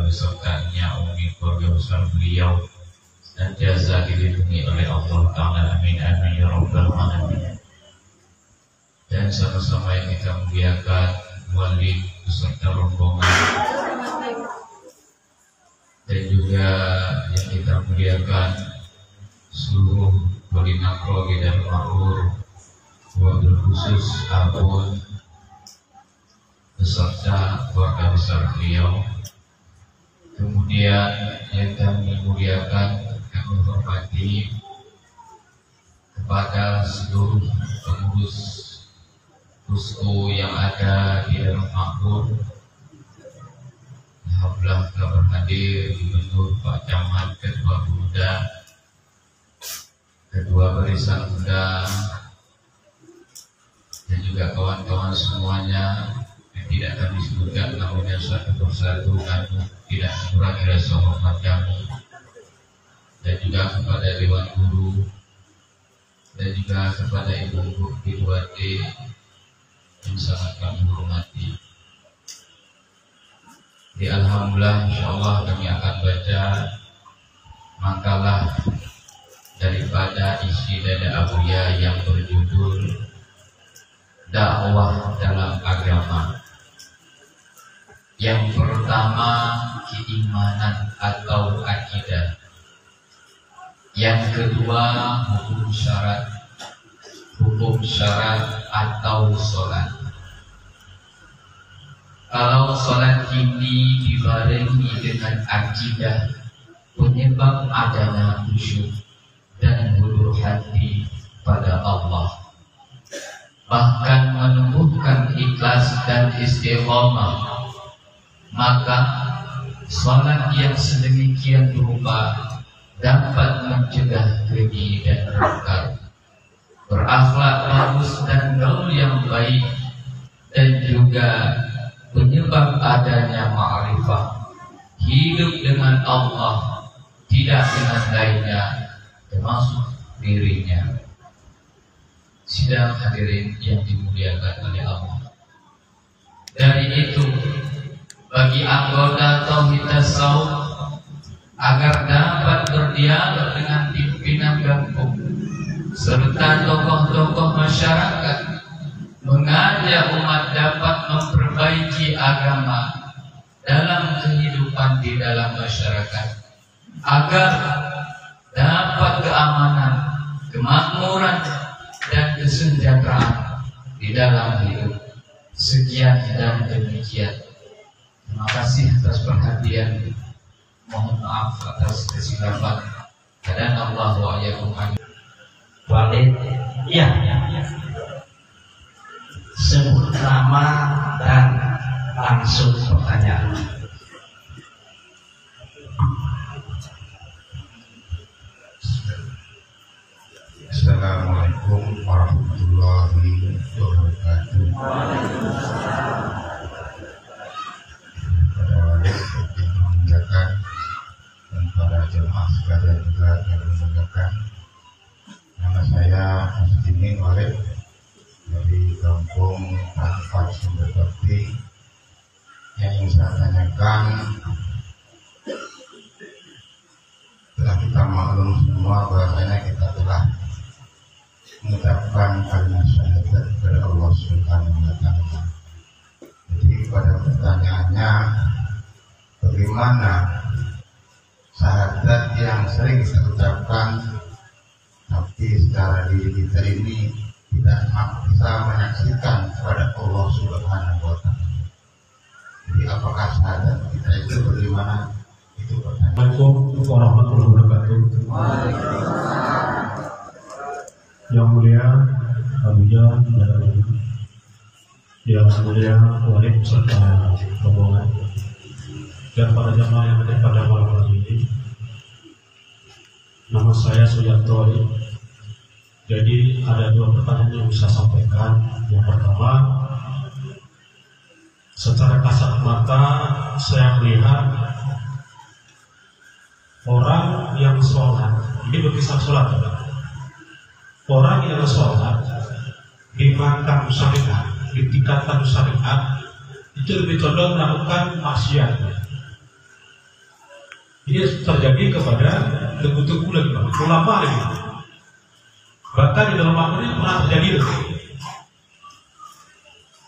besertanya umi keluarga besar beliau senantiasa dilindungi oleh Allah Ta'ala. Amin amin ya rabbal alamin. Dan sama-sama yang kita muliakan walid beserta rombongan, dan juga yang kita muliakan seluruh wali nakrogi dan makmur, wabil khusus Abun beserta keluarga besar beliau. Kemudian yang kami muliakan, kami hormati kepada seluruh pengurus posko yang ada di dalam makmur. Alhamdulillah telah berhadir Gubernur, Pak Camat, Ketua Pemuda, Ketua Barisan Muda, dan juga kawan-kawan semuanya yang tidak kami sebutkan, namun yang satu persatu kami tidak mengurangi rasa hormat kami, dan juga kepada Dewan Guru, dan juga kepada ibu-ibu P2T yang sangat kami hormati. Di alhamdulillah insyaallah kami akan baca makalah daripada isi dada Abuya yang berjudul Dakwah dalam Agama. Yang pertama, keimanan atau akidah. Yang kedua, hukum syarat atau sholat. Kalau sholat ini dibarengi dengan akidah, penyebab adanya khusyuk dan hulu hati pada Allah, bahkan menumbuhkan ikhlas dan istiqomah, maka sholat yang sedemikian rupa dapat mencegah keji dan mungkar, berakhlak bagus dan gaul yang baik, dan juga penyebab adanya ma'rifah, hidup dengan Allah, tidak dengan lainnya, termasuk dirinya. Sidang hadirin yang dimuliakan oleh Allah. Dari itu, bagi anggota Tauhid Tasawuf agar dapat berdialog dengan pimpinan kampung serta tokoh-tokoh masyarakat, mengajak umat dapat memperbaiki agama dalam kehidupan di dalam masyarakat, agar dapat keamanan, kemakmuran, dan kesejahteraan di dalam hidup. Sekian dan demikian. Terima kasih atas perhatian. Mohon maaf atas kesilapan. Hadanallahu wa iyyakum. Walid, ya. Sebut nama dan langsung pertanyaan. Assalamualaikum warahmatullahi wabarakatuh. Para wali yang memuliakan dan para jemaah sekalian juga yang memuliakan. Nama saya Muslimin Walid dari kampung Tanfat Sumber Bakti. Yang ingin saya tanyakan, telah kita maklum semua bahwasanya kita telah mengucapkan kalimat syahadat kepada Allah Subhanahu wa Ta'ala. Jadi pada pertanyaannya, bagaimana syahadat yang sering kita ucapkan tapi secara diri kita ini tidak bisa menyaksikan kepada Allah Subhanahu wa Ta'ala. Jadi apakah syahadat kita itu bagaimana? Itu pertanyaan. Assalamualaikum warahmatullahi wabarakatuh. Yang mulia Abuya dan yang mulia Walid serta rombongan dan para jamaah yang hadir pada malam hari ini. Nama saya Suyanto. Jadi ada dua pertanyaan yang bisa saya sampaikan. Yang pertama, secara kasat mata saya melihat orang yang sholat, ini berkisah sholat. Orang yang sholat di makam syariat, di tingkatan syariat, itu lebih condong melakukan maksiat. Ini terjadi kepada teguh-teguh lagi, ulama lagi. Bahkan di dalam Al-Quran ini pernah terjadi.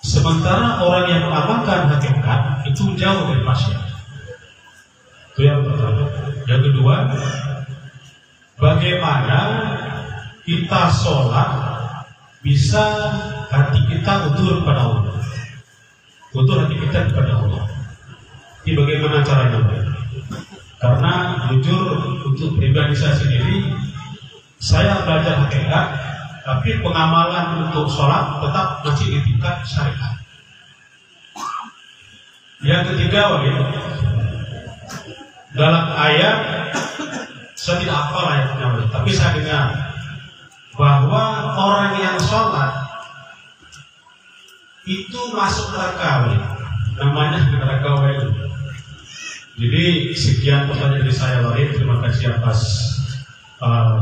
Sementara orang yang mengamalkan hakikat itu jauh dari maksiat. Itu yang pertama. Yang kedua, bagaimana kita sholat bisa hati kita utuh kepada Allah, utuh hati kita kepada Allah. Ini bagaimana caranya? Karena jujur untuk pribadi saya sendiri, saya belajar hakikat, tapi pengamalan untuk sholat tetap masih di tingkat syariat. Yang ketiga, dalam ayat, saya tidak hafal ayatnya, tapi saya dengar bahwa orang yang sholat itu masuk neraka, namanya neraka. Jadi sekian pertanyaan dari saya, Walid. Terima kasih atas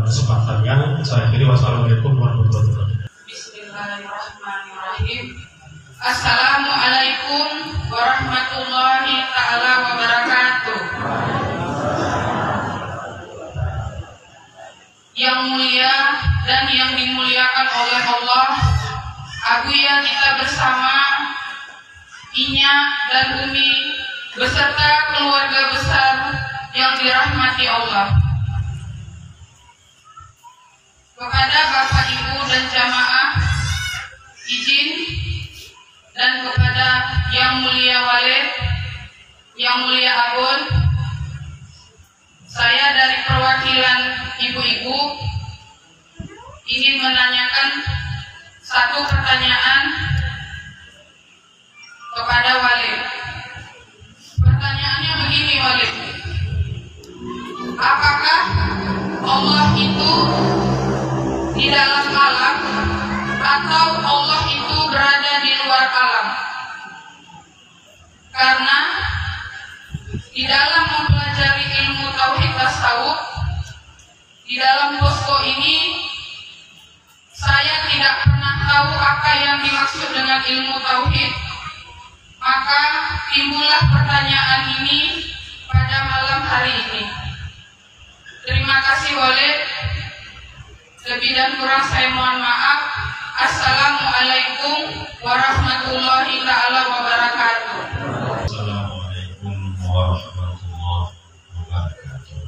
kesempatannya. Saya akhiri. Wassalamualaikum warahmatullahi wabarakatuh. Bismillahirrahmanirrahim. Assalamualaikum warahmatullahi ta'ala wabarakatuh. Yang mulia dan yang dimuliakan oleh Allah, Abuya kita bersama, Inya dan Umi beserta keluarga besar yang dirahmati Allah. Kepada Bapak Ibu dan jamaah, izin, dan kepada Yang Mulia Walid, Yang Mulia Abun, saya dari perwakilan ibu-ibu ingin menanyakan satu pertanyaan kepada Walid. Pertanyaannya begini, Walid. Apakah Allah itu di dalam alam atau Allah itu berada di luar alam? Karena di dalam mempelajari ilmu tauhid tasawuf, di dalam posko ini saya tidak pernah tahu apa yang dimaksud dengan ilmu tauhid. Maka timbullah pertanyaan ini pada malam hari ini. Terima kasih Walid. Lebih dan kurang saya mohon maaf. Assalamualaikum warahmatullahi ta'ala wabarakatuh. Assalamualaikum warahmatullahi wabarakatuh.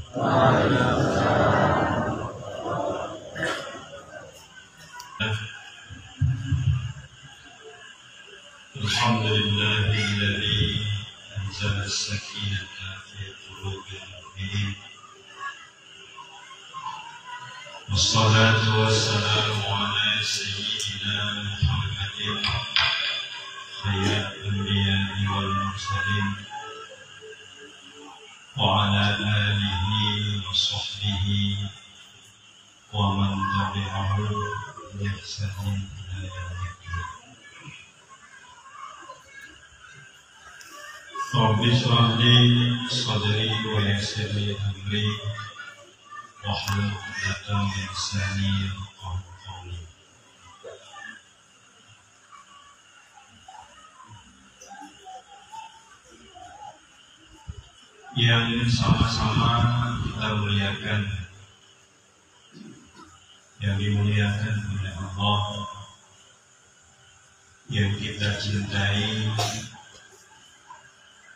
Alhamdulillahilladzi anzala as-sakinata fi qulubil mu'minin. Wassalatu wassalamu ala sayyidina Muhammadin khairil anbiya'i wal mursalin wa ala alihi wa sahbihi wa man tabi'ahu bi ihsanin ila yaumil qiyamah. Rabbi shrah li sadri wa yassir li amri wahlul 'uqdatam min lisani yafqahu qawli. Yang sama-sama kita muliakan, yang dimuliakan oleh Allah, yang kita cintai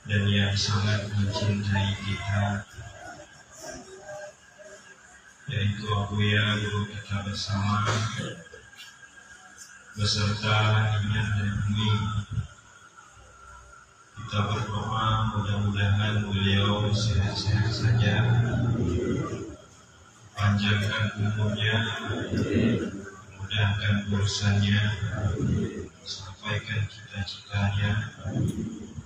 dan yang sangat mencintai kita, yaitu Abuya guru kita bersama beserta Inya dan Umi. Kita berdoa mudah-mudahan beliau sehat-sehat saja, panjangkan umurnya, mudahkan urusannya, sampaikan cita-citanya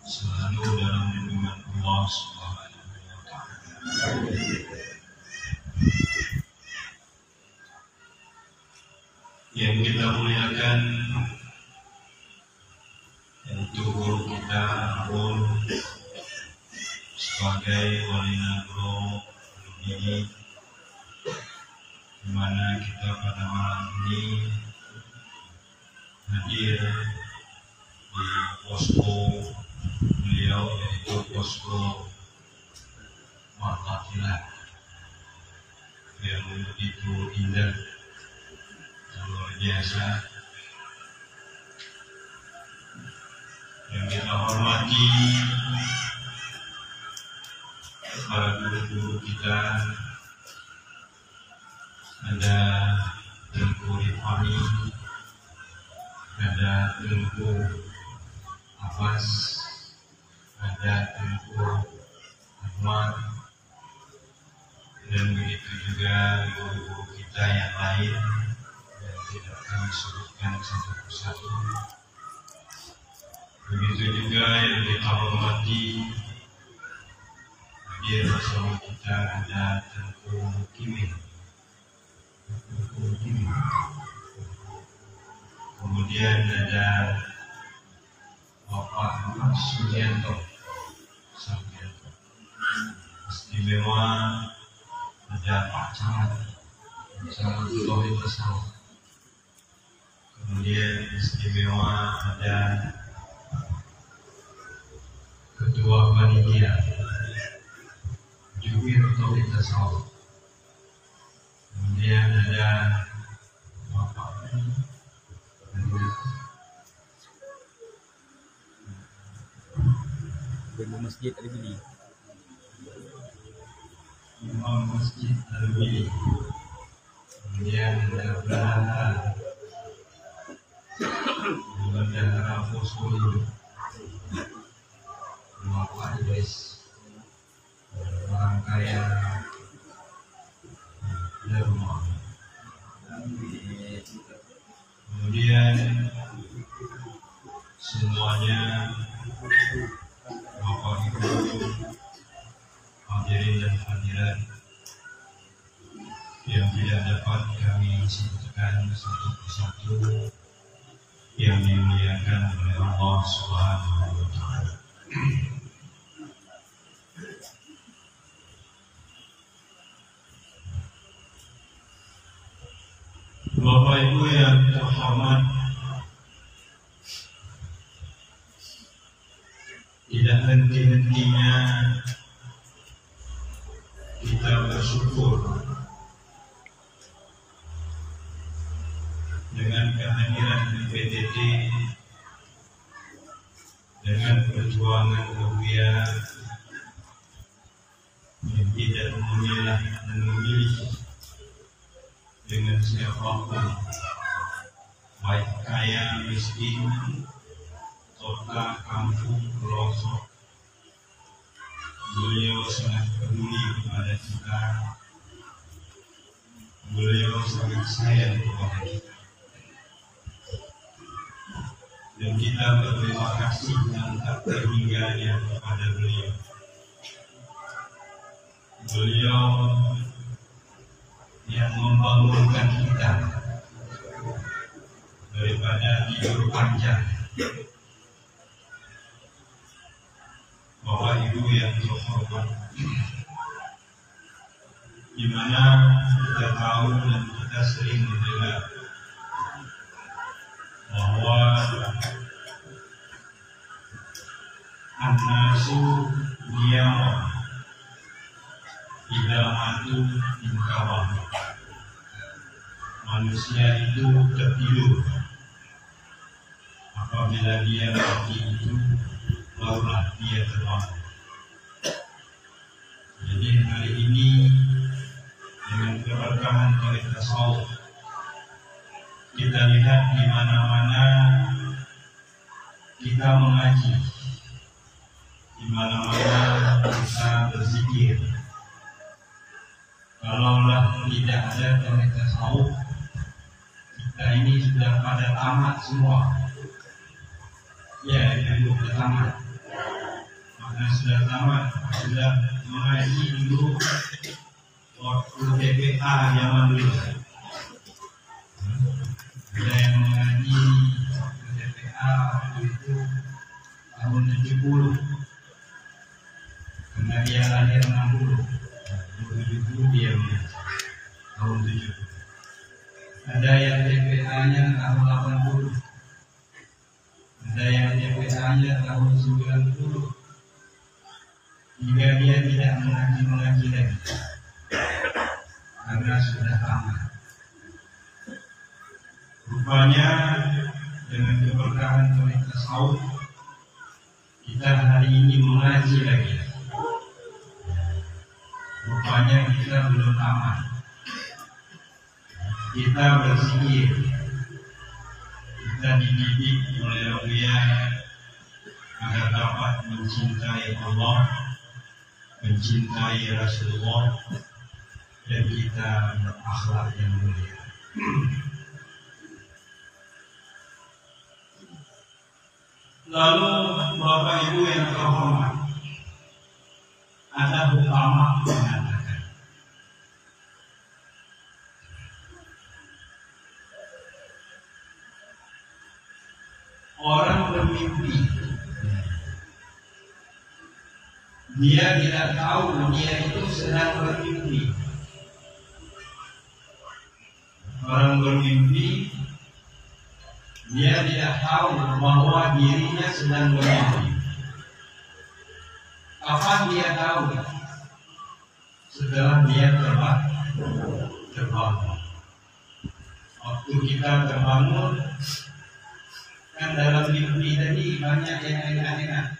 selalu dalam lindungan Allah Subhanahu wa Ta'ala. Yang kita muliakan yaitu guru kita Abun sebagai wali nagro ini, di mana kita pada malam ini hadir di posko beliau, yaitu posko martabat yang begitu indah, luar biasa, yang kita hormati para guru-guru kita. Ada Tengku Rifani, ada Tengku Abbas, ada Tengku Ahmad, dan begitu juga guru-guru kita yang lain yang tidak kami sebutkan satu persatu. Begitu juga yang kita hormati hadir bersama kita ada Tengku Kimin, kemudian ada Bapak Sugianto, istimewa ada Pak Camat Tauhid Tasawuf, kemudian istimewa ada Ketua Panitia Jubir Tauhid Tasawuf, kemudian ada Bapak Imam Masjid Al-Bili, Imam Masjid Al-Bili, kemudian ada Bendahara Fosuli, Bapak Idris, orang kaya Dharma, kemudian semuanya Bapak Ibu hadirin dan hadirat yang tidak dapat kami sebutkan satu persatu, yang dimuliakan oleh Allah Subhanahu wa Ta'ala. Bapak Ibu yang terhormat, tidak henti-hentinya kita bersyukur dengan kehadiran PTT, dengan perjuangan Buya yang tidak memilah dan memilih dengan siapapun, baik kaya, miskin, kota, kampung, pelosok. Beliau sangat peduli kepada kita, beliau sangat sayang kepada kita, dan kita berterima kasih yang tak terhingganya kepada beliau. Beliau yang membangunkan kita daripada tidur panjang. Bapak Ibu yang terhormat, di mana kita tahu dan kita sering mendengar bahwa an-nasu niyam idza matu ingkawah, manusia itu tertidur, apabila dia mati itu barulah dia terbangun. Jadi hari ini dengan keberkahan Tauhid Tasawuf, kita lihat di mana-mana kita mengaji, di mana-mana kita berzikir. Kalaulah tidak ada Tauhid Tasawuf, kita ini sudah pada tamat semua. Ya, itu sudah tamat. Maka sudah tamat, sudah mengaji dulu waktu TPA zaman dulu. Ada yang mengaji waktu TPA waktu itu tahun 70, karena dia lahir 60, 70 dia mengaji tahun 70. Ada yang TPA-nya tahun 80, ada yang TPA-nya tahun 90. jika dia tidak mengaji lagi karena sudah tamat. Rupanya dengan keberkahan perintah tasawuf kita hari ini mengaji lagi. Rupanya kita belum tamat. Kita berzikir, kita dididik oleh Aulia agar dapat mencintai Allah, mencintai Rasulullah, dan kita berakhlak yang mulia. Lalu Bapak Ibu yang terhormat, ada ulama mengatakan orang bermimpi, dia tidak tahu dia itu sedang bermimpi. Orang bermimpi, dia tidak tahu bahwa dirinya sedang bermimpi. Kapan dia tahu? Setelah dia terbangun. Waktu kita terbangun, kan dalam mimpi tadi banyak yang enak-enak.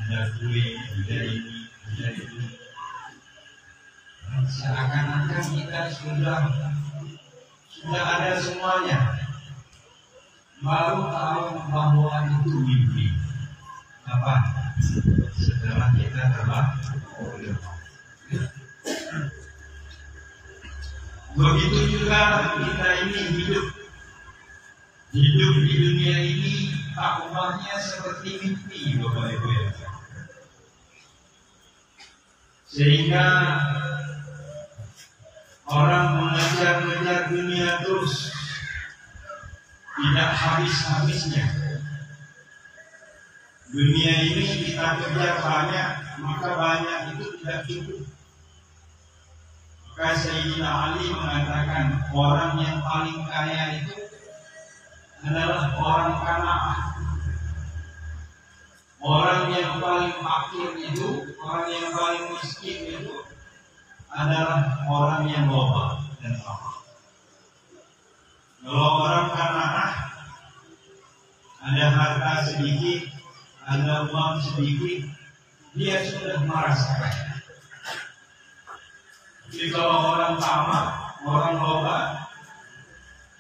Ada kue, ada ini, ada itu. Seakan-akan kita sudah ada semuanya. Baru tahu bahwa itu mimpi. Apa? Setelah kita terbangun. Begitu juga kita ini hidup di dunia ini, tak ubahnya seperti mimpi, Bapak Ibu ya. Sehingga orang mengejar-ngejar dunia terus, tidak habis-habisnya. Dunia ini kita kejar banyak, maka banyak itu tidak cukup. Maka Sayyidina Ali mengatakan orang yang paling kaya itu adalah orang Kanaah. Orang yang paling fakir itu, orang yang paling miskin itu adalah orang yang loba dan apa. Kalau orang Kanaah ada harta sedikit, ada uang sedikit, dia sudah merasa kaya. Jadi kalau orang tamak, orang loba,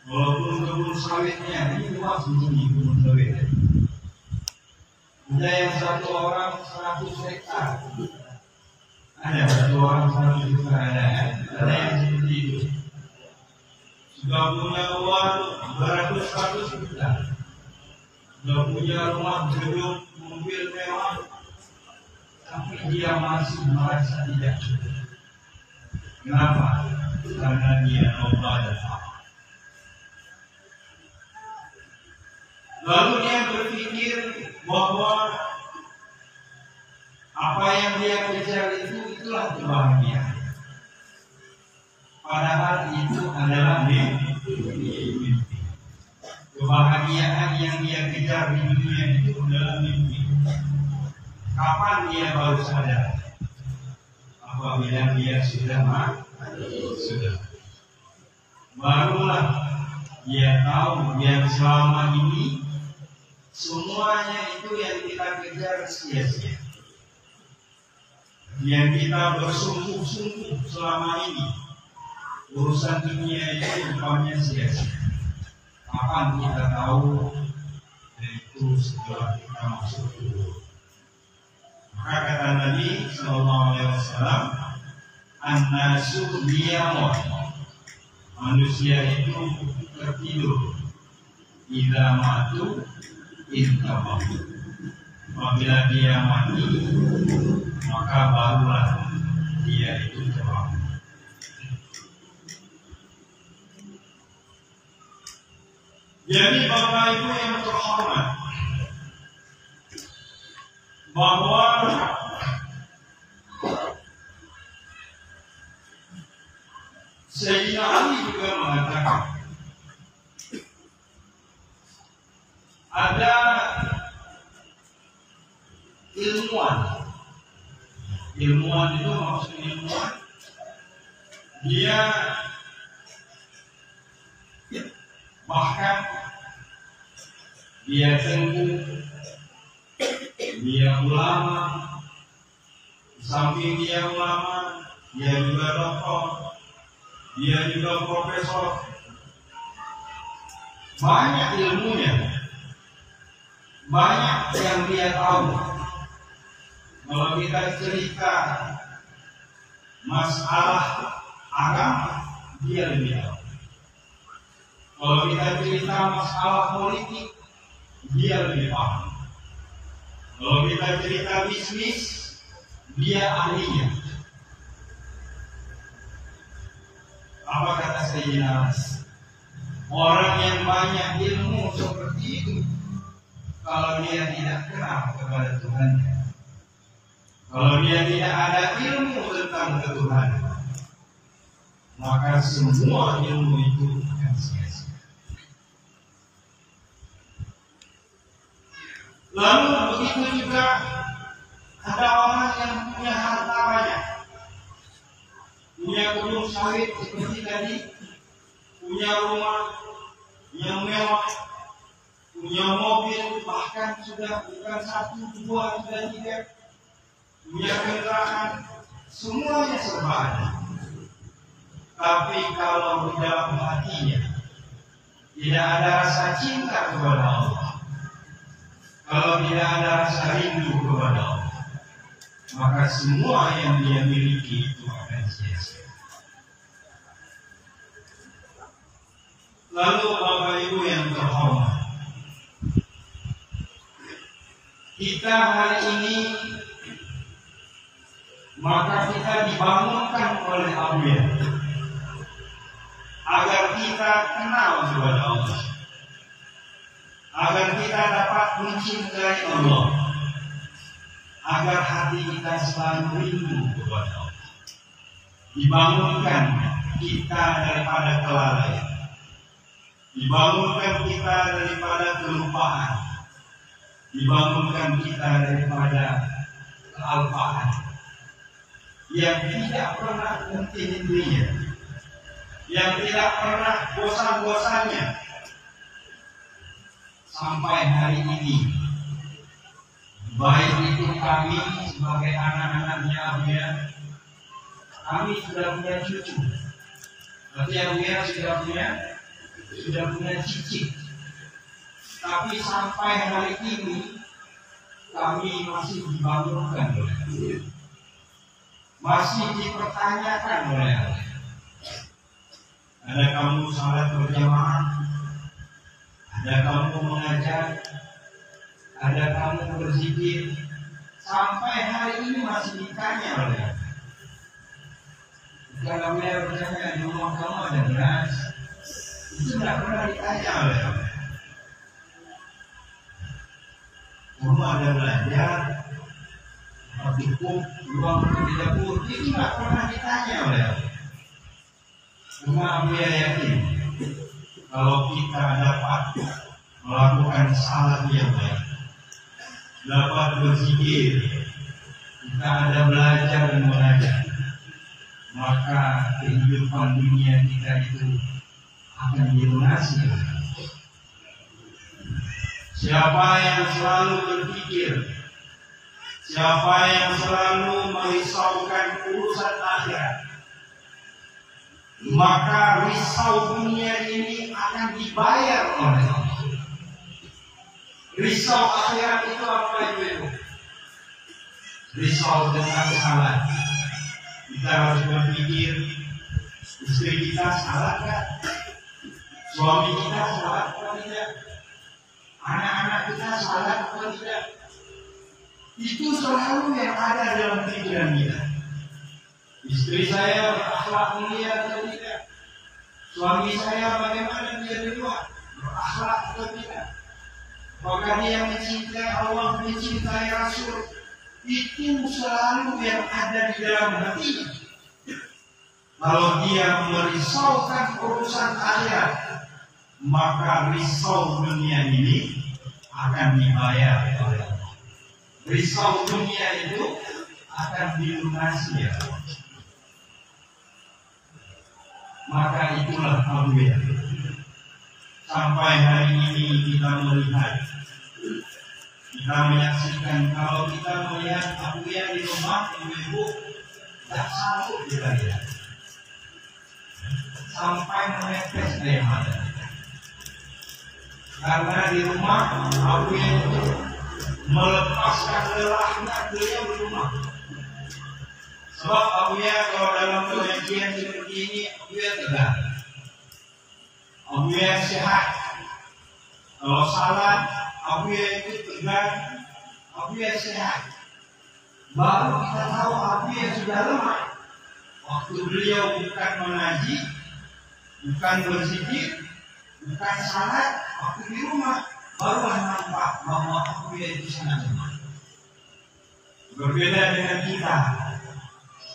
walaupun kebun sawitnya ini luas begini kebun sawitnya. Ada yang satu orang 100 hektar, ada satu orang 1 juta, ada yang seperti itu. Sudah punya uang beratus-ratus juta, sudah punya rumah, gedung, mobil mewah, tapi dia masih merasa tidak cukup. Kenapa? Karena dia loba dan apa. Lalu dia berpikir bahwa apa yang dia kejar itulah kebahagiaan. Padahal itu adalah mimpi. Kebahagiaan yang dia kejar di dunia itu adalah mimpi. Kapan dia baru sadar? Apabila dia sudah mati, barulah dia tahu yang selama ini semuanya itu yang kita kejar sia-sia. Yang kita bersungguh-sungguh selama ini, urusan dunia itu rupanya sia-sia. Kapan kita tahu? Yaitu setelah kita masuk kubur. Maka kata Nabi Sallallahu Alaihi Wasallam, an-nasu niyamun, manusia itu tertidur. Idza matu intabahu. Apabila dia mati, maka barulah dia itu terbangun. Jadi Bapak Ibu yang terhormat, bahwa Sayyidina Ali juga mengatakan ada ilmuwan Ilmuwan itu maksud ilmuwan, dia bahkan dia tengku, dia ulama, di samping dia ulama, dia juga doktor, dia juga profesor, banyak ilmunya, banyak yang dia tahu. Kalau kita cerita masalah agama, dia lebih tahu. Kalau kita cerita masalah politik, dia lebih paham. Kalau kita cerita bisnis, dia ahlinya. Apa kata Sayyidina Anas? Orang yang banyak ilmu seperti itu, kalau dia tidak kenal kepada Tuhan, kalau dia tidak ada ilmu tentang ketuhanan, maka semua ilmu itu akan sia-sia. Lalu begitu juga ada orang yang punya harta banyak, punya gunung sawit seperti tadi, punya rumah yang mewah, punya mobil, bahkan sudah bukan 1, 2, sudah 3, punya kendaraan, semuanya serba ada. Tapi kalau di dalam hatinya tidak ada rasa cinta kepada Allah, kalau tidak ada rasa rindu kepada Allah, maka semua yang dia miliki itu akan sia-sia. Lalu Bapak Ibu yang terhormat, kita hari ini maka kita dibangunkan oleh Allah agar kita kenal kepada Allah, agar kita dapat mencintai Allah, agar hati kita selalu rindu kepada Allah. Dibangunkan kita daripada kelalaian, dibangunkan kita daripada kelupaan, dibangunkan kita daripada kealpaan yang tidak pernah henti-hentinya, yang tidak pernah bosan-bosannya, sampai hari ini. Baik itu kami sebagai anak-anaknya Abuya, kami sudah punya cucu, berarti Abuya sudah punya cicit. Tapi sampai hari ini kami masih dibangunkan oleh Allah, masih dipertanyakan oleh Allah. Ada kamu salat berjamaah, ada kamu mengajar, ada kamu berzikir, sampai hari ini masih ditanya oleh Allah. Kalau saya bertanya di rumah kamu ada beras, itu tidak pernah ditanya oleh Allah. Kamu ada belajar, cukup ruang di dapur, itu tidak pernah ditanya oleh Allah. Cuma Abuya yakin kalau kita dapat melakukan salat yang baik, dapat berzikir, kita ada belajar dan mengajar, maka kehidupan dunia kita itu akan dilunasi. Siapa yang selalu berpikir, siapa yang selalu merisaukan urusan akhirat, maka risau dunia ini akan dibayar oleh Allah. Risau akhirat itu apa itu? Risau tentang salat. Kita harus berpikir, istri kita salat nggak? Suami kita salat atau tidak? Anak-anak kita salat atau tidak? Itu selalu yang ada dalam pikiran kita. Istri saya berakhlak mulia atau tidak? Suami saya bagaimana dia di luar? Berakhlak atau tidak? Apakah dia mencintai Allah, mencintai Rasul? Itu selalu yang ada di dalam hatinya. Kalau dia merisaukan urusan akhirat, maka risau dunia ini akan dibayar oleh Allah. Risau dunia itu akan dilunasi ya. Maka itulah Abuya. Sampai hari ini kita melihat, kita menyaksikan, kalau kita melihat Abuya di rumah ibu-ibu tak sanggup kita lihat, sampai menetes air mata. Karena di rumah Abuya itu melepaskan lelahnya beliau di rumah. Sebab Abuya kalau dalam pengajian seperti ini, Abuya tegar, Abuya sehat. Kalau salat, Abuya itu tegar, Abuya sehat. Baru kita tahu Abuya sudah lemah waktu beliau bukan mengaji, bukan berzikir, bukan salat, waktu di rumah barulah nampak bahwa Abuya itu sangat lemah. Berbeda dengan kita.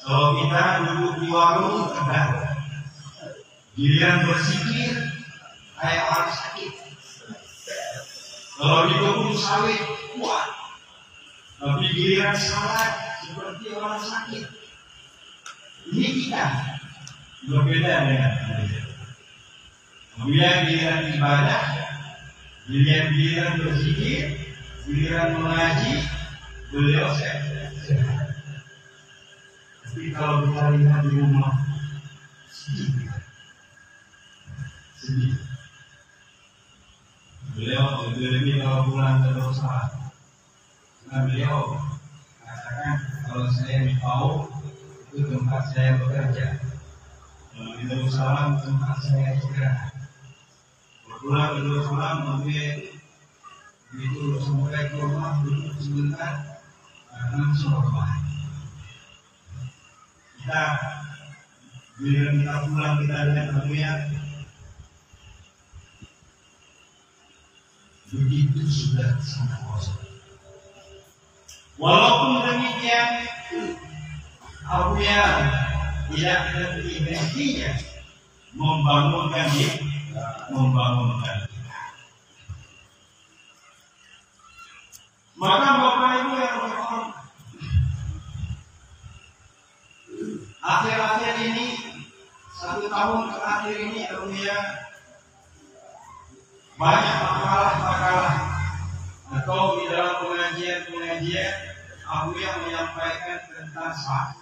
Kalau kita duduk di warung tegar, giliran berzikir kayak orang sakit. Kalau di kebun sawit kuat, tapi giliran salat seperti orang sakit. Ini kita berbeda dengan Abuya. Abuya giliran ibadah, giliran berzikir, giliran mengaji, beliau sehat. Tapi kalau kita lihat di rumah, sedih. Beliau lebih kalau pulang ke dosa, karena beliau katakan kalau saya di PAU itu tempat saya bekerja, kalau di Darussalam tempat saya istirahat. Pulang ke Darussalam mungkin itu sampai ke rumah duduk sebentar langsung berubah. Bila kita pulang kita lihat Abuya begitu sudah sangat kosong. Walaupun demikian, Abuya tidak berhenti membangunkan kita. Maka Bapak Ibu yang berhormat, akhir-akhir ini, 1 tahun terakhir ini Abuya banyak makalah-makalah atau di dalam pengajian Abuya menyampaikan tentang salat.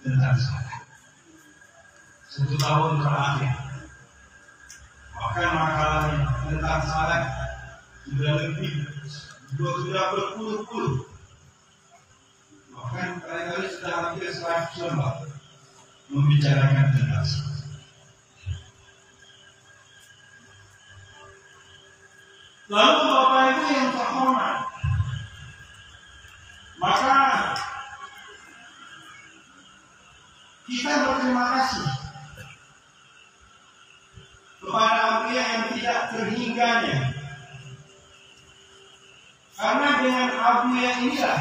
1 tahun terakhir, bahkan makalah tentang salat sudah berpuluh-puluh, bahkan kali-kali sudah hampir 100 lembar membicarakan tentang salat. Lalu Bapak Ibu yang terhormat, maka kita berterima kasih kepada Abuya yang tidak terhingganya. Karena dengan Abuya inilah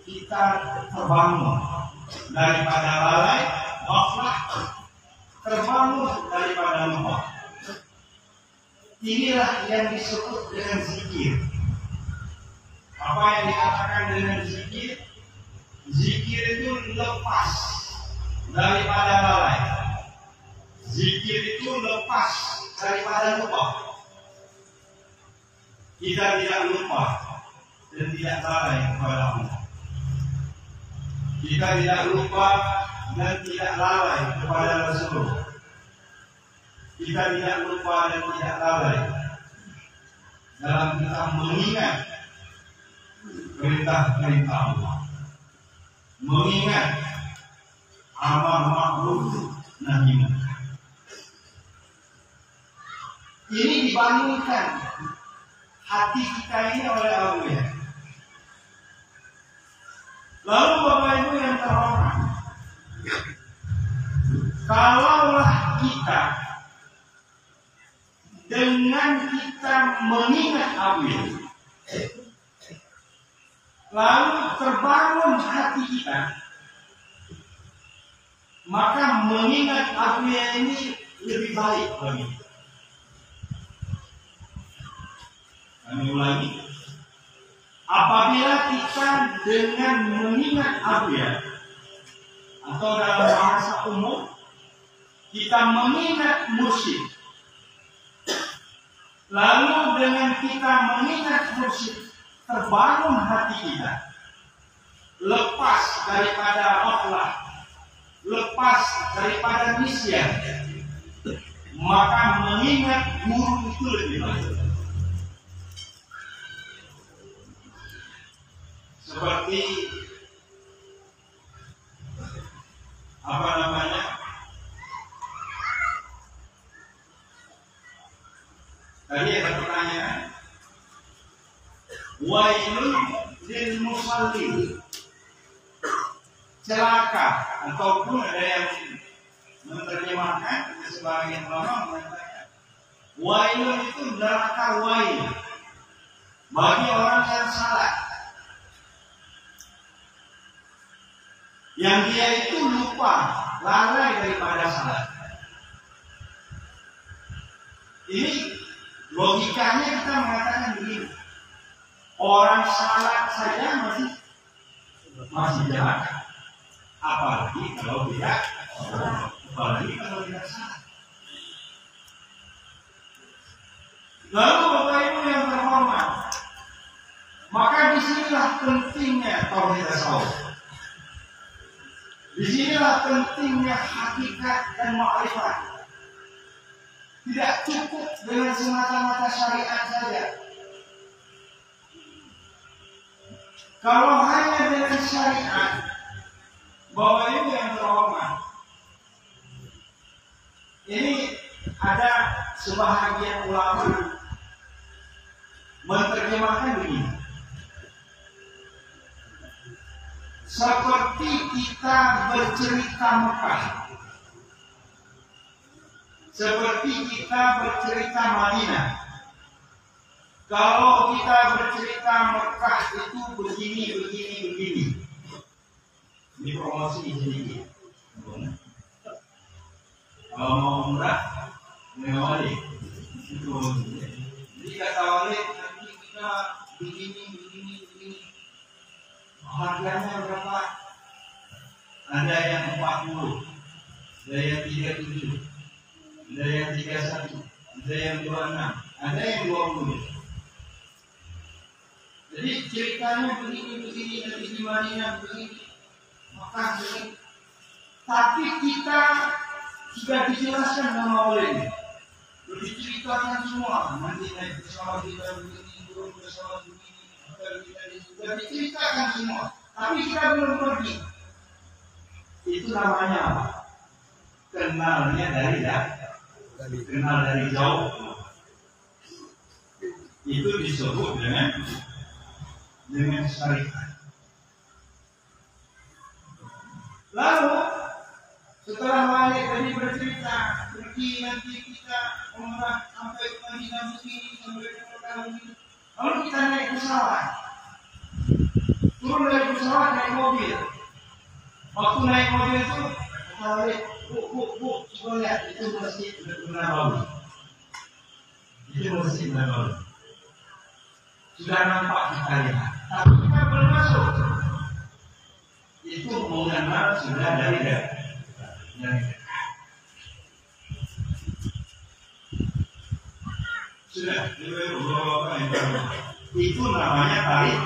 kita terbangun daripada lalai, ghaflah, terbangun daripada lupa. Inilah yang disebut dengan zikir. Apa yang dikatakan dengan zikir? Zikir itu lepas daripada lalai. Zikir itu lepas daripada lupa. Kita tidak lupa dan tidak lalai kepada Allah. Kita tidak lupa dan tidak lalai kepada Rasulullah. Kita tidak lupa dan tidak lalai dalam kita mengingat perintah-perintah Allah, mengingat amar ma'ruf nahi munkar. Ini dibangunkan hati kita ini oleh Abuya. Lalu Bapak Ibu yang terhormat, kalaulah kita dengan kita mengingat Abuya, lalu terbangun hati kita, maka mengingat Abuya ini lebih baik bagi kita. Kami ulangi, apabila kita dengan mengingat abiyat atau dalam bahasa umum kita mengingat mursyid, lalu dengan kita mengingat mursyid terbangun hati kita, lepas daripada ghaflah, lepas daripada nisyan, maka mengingat guru itu lebih baik. Seperti apa namanya? Tadi ada pertanyaan. Wailun lil musallin. Celaka, ataupun ada yang menerjemahkan sebagian ulama mengatakan wailun itu neraka wail bagi orang yang salah, yang dia itu lupa, lalai daripada salat. Ini logikanya kita mengatakan begini, orang salat saja masih jalan, apalagi kalau tidak salat. Lalu Bapak Ibu yang terhormat, maka disinilah pentingnya tauhid tasawuf. Disinilah pentingnya hakikat dan ma'rifat. Tidak cukup dengan semata-mata syariat saja. Kalau hanya dengan syariat, Bapak Ibu yang terhormat, ini ada sebahagian ulama menerjemahkan begini. Seperti kita bercerita Mekah, seperti kita bercerita Madinah. Kalau kita bercerita Mekah itu begini. Ini promosi sedikit. Kalau mau umrah, wali. Jadi kata wali nanti kita begini. Harganya berapa? Ada yang 40, ada yang 37, ada yang 31, ada yang 26, ada yang 20. Jadi ceritanya begini, nanti di Madinah begini, maka begini. Tapi kita sudah dijelaskan sama oleh, diceritakan semua. Nanti naik pesawat kita begini, turun pesawat begini. Sudah diceritakan semua, tapi kita belum pergi. Itu namanya apa? Kenalnya kenal dari jauh. Itu disebut dengan syariat. Lalu setelah balik tadi bercerita, pergi nanti kita umrah sampai ke Madinah begini, sampai ke Mekah begini. Lalu kita naik pesawat, turun dari pesawat naik mobil. Waktu naik mobil itu, kita lihat, bu, coba lihat, itu masjid Nabawi. Itu masjid Nabawi. Sudah nampak kita lihat, tapi kita belum masuk. Itu mengenal sudah dari dekat. Sudah, itu namanya tarik.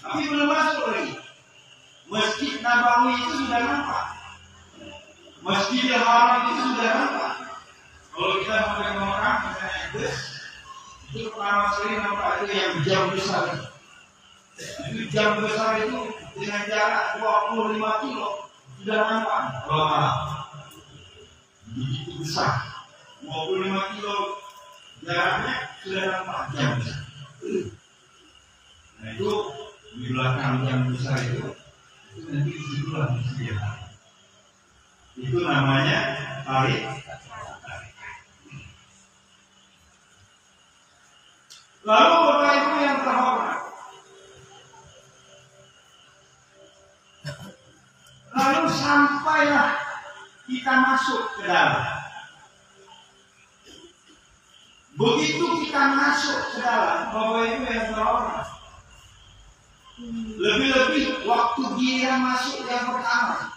Tapi belum masuk lagi. Masjid Nabawi itu sudah nampak. Masjidil Haram itu sudah nampak. Kalau kita sampai ke Mekah, misalnya itu pertama sekali nampak itu yang jam besar. Itu jam besar itu dengan jarak 25 kilo sudah nampak. Kalau malam begitu besar, 25 kilo jaraknya sudah nampak jam besar. Nah itu di belakang jam besar itu nanti disitulah masjid. Itu namanya tarik. Lalu Bapak Ibu yang terhormat, lalu sampailah kita masuk ke dalam. Begitu kita masuk ke dalam, Bapak Ibu yang terhormat, Lebih-lebih waktu dia masuk yang pertama.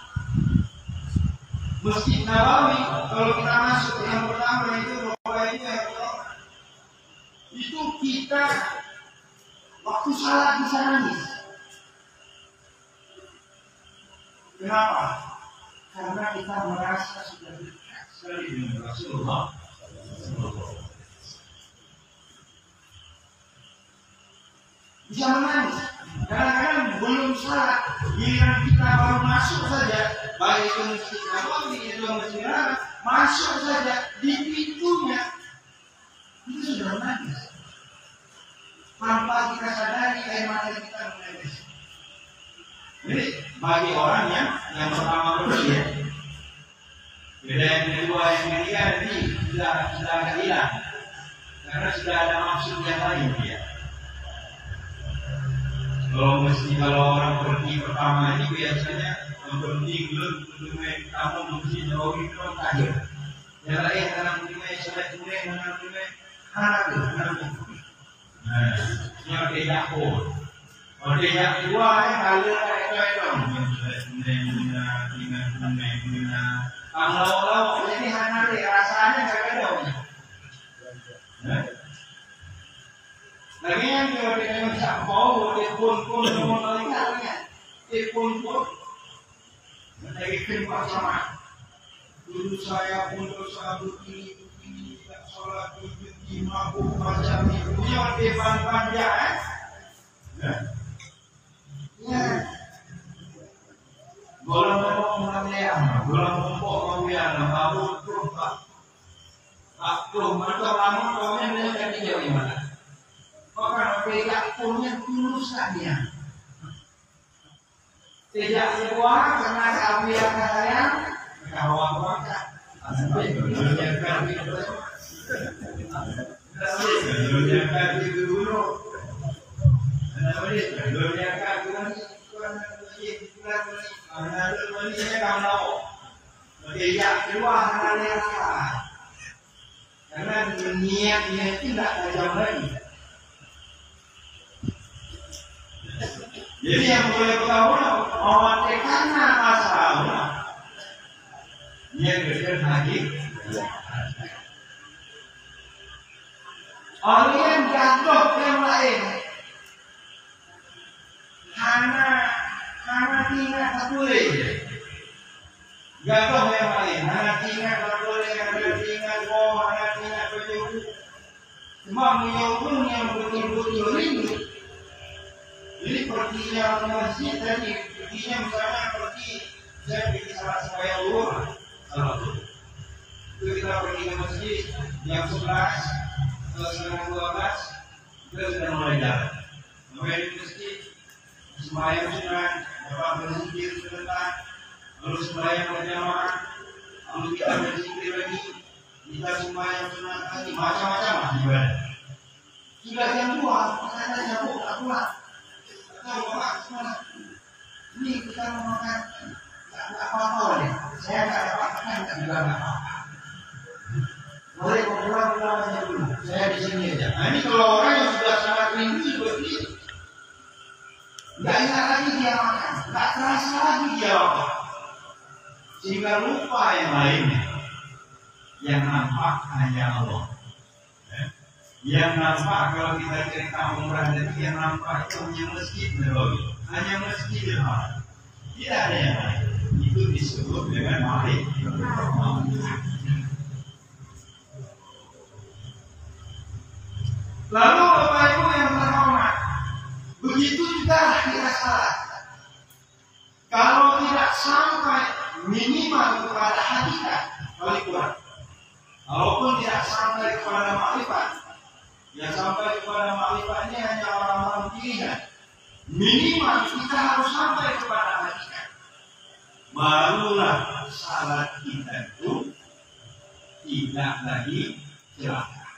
Masjid Nabawi, kalau kita masuk yang pertama itu itu kita waktu salat bisa nangis. Kenapa? Karena kita merasa sudah dekat sekali dengan Rasulullah. Bisa menangis. Kadang-kadang belum salat, giliran kita baru masuk saja, baik ke Masjid Nabawi atau Masjid Haram, masuk saja di pintunya itu sudah menangis. Tanpa kita sadari air mata kita menangis. Jadi bagi orang yang pertama dulu ya, beda yang kedua yang ketiga ini sudah agak hilang, karena sudah ada maksud yang lain dia. Kalau orang berhenti pertama ini biasanya berhenti belum mengenai tamu mesti jauh itu kaget. Yang lain dalam mengenai sudah mulai mengenai hal itu. Nah, yang tidak pun. Kalau tidak kedua kali itu mengenai kalau ini hanya rasanya kadang. Lagi yang kalau dia bisa bawa dia pun mengalihkannya, dia pun lagi keluar sama. Dulu saya pun dosa begini tak sholat begini mabuk macam itu yang depan dia, ya. Golong mengalihkan, golong mengalihkan, mabuk terus. Aku macam lama kau yang dari jauh mana? Orang tidak punya tulus saja. Tidak keluar karena kami yang sayang, kawan bangsa. Dunia kami dulu. Dunia kami tidak keluar karena niatnya tidak tajam lagi. Jadi yang boleh tahu mewatekan masalah yang berkaitan lagi. Orang yang jatuh yang lain, karena tinggal satu lagi. Jatuh yang lain, karena tinggal satu lagi, karena tinggal bawah, karena tinggal berjauh. Cuma menyokong yang betul-betul rindu. Jadi perginya ke masjid tadi, perginya misalnya pergi, saya pergi salat supaya luar, itu kita pergi ke masjid jam 11, atau setengah 12, kita sudah mulai jalan. Mulai di masjid, sembahyang sunat, bapak berzikir sebentar, lalu sembahyang berjamaah, lalu kita berzikir lagi, kita sembahyang sunat lagi, macam-macam ibadah. Sudah jam 2, saya jauh, tak pulang. Ini kita mau makan tak apa-apa deh. Saya tak dapat makan tak juga tak apa-apa. Boleh pulang aja dulu. Saya di sini aja. Nah ini kalau orang yang sudah sangat rindu seperti itu, nggak ingat lagi dia makan, nggak terasa lagi dia makan, sehingga lupa yang lainnya. Yang nampak hanya Allah. Yang nampak kalau kita cerita umrah tadi, yang nampak itu hanya masjid Nabawi, hanya masjid Haram. Tidak ada yang lain. Itu disebut dengan malik. Lalu Bapak Ibu yang terhormat, begitu juga kita salat. Kalau tidak sampai minimal kepada hakikat, paling kurang. Walaupun tidak sampai kepada makrifat, yang sampai kepada makrifat ini hanya orang-orang pilihan. Minimal kita harus sampai kepada hakikat. Barulah salat kita itu tidak lagi celaka.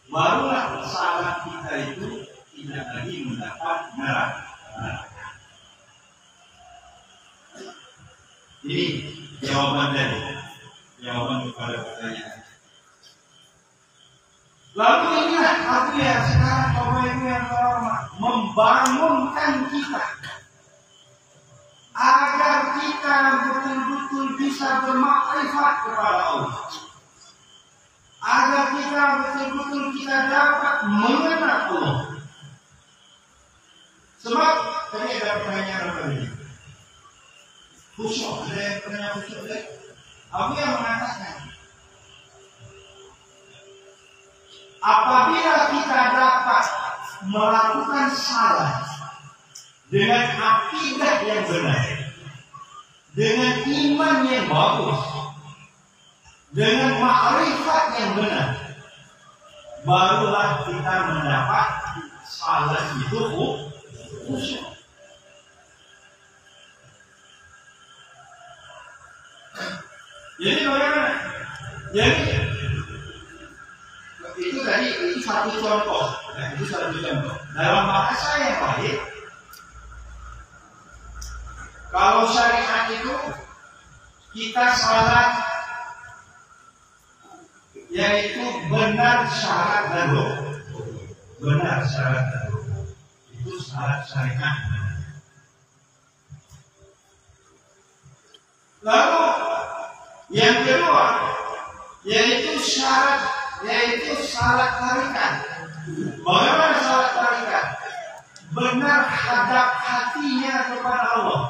Barulah salat kita itu tidak lagi mendapat neraka. Ini jawaban dari jawaban kepada pertanyaan. Lalu ingat, aku ya sekarang Bapak Ibu yang terhormat, membangunkan kita agar kita betul-betul bisa bermakrifat kepada Allah, agar kita betul-betul kita dapat mengenal Allah. Sebab tadi ada pertanyaan apa ini? Khusyuk, ada yang pernah khusyuk deh? Aku yang mengatakan, apabila kita dapat melakukan salat dengan akidah yang benar, dengan iman yang bagus, dengan makrifat yang benar, barulah kita mendapat salat itu khusyuk. Jadi bagaimana? Jadi itu satu contoh. Itu satu contoh. Dalam bahasa yang baik, kalau syariat itu kita salat yaitu benar syarat dan rukun. Benar syarat dan rukun. Itu syarat syariat. Lalu yang kedua yaitu syarat tarikat. Bagaimana syarat tarikat? Benar hadap hatinya kepada Allah.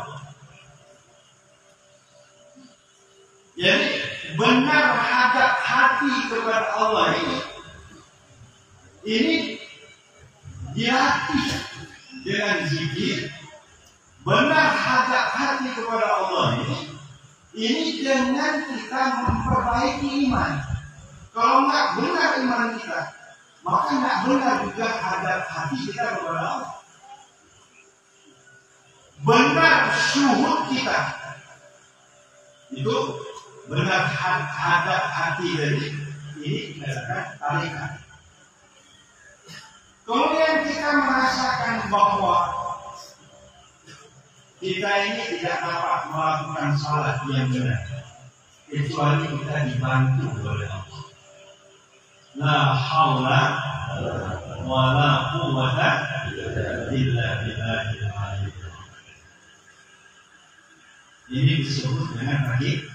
Jadi benar hadap hati kepada Allah ini dilatih dengan zikir. Benar hadap hati kepada Allah ini dengan kita memperbaiki iman. Kalau nggak benar iman kita, maka nggak benar juga hadap hati kita kepada Allah. Benar syuhud kita, itu benar hadap hati dari ini adalah tarikat. Kemudian kita merasakan bahwa kita ini tidak dapat melakukan salat yang benar kecuali kita dibantu oleh Allah. La haula wa la quwwata illa billahil aliyyil azim. Ini disebut dengan tarikat.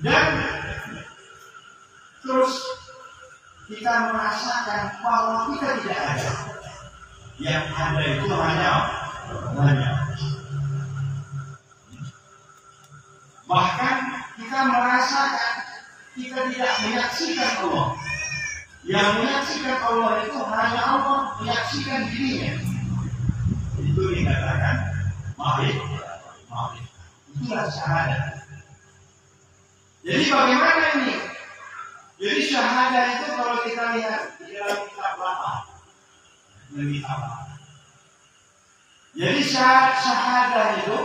Dan terus kita merasakan bahwa kita tidak ada. Yang ada itu hanya. Bahkan kita merasakan kita tidak menyaksikan Allah. Yang menyaksikan Allah itu hanya Allah menyaksikan dirinya. Itu dikatakan makrifat. Itulah syahadat. Jadi bagaimana ini? Jadi syahadat itu kalau kita lihat di dalam kitab lama. Jadi syahadat itu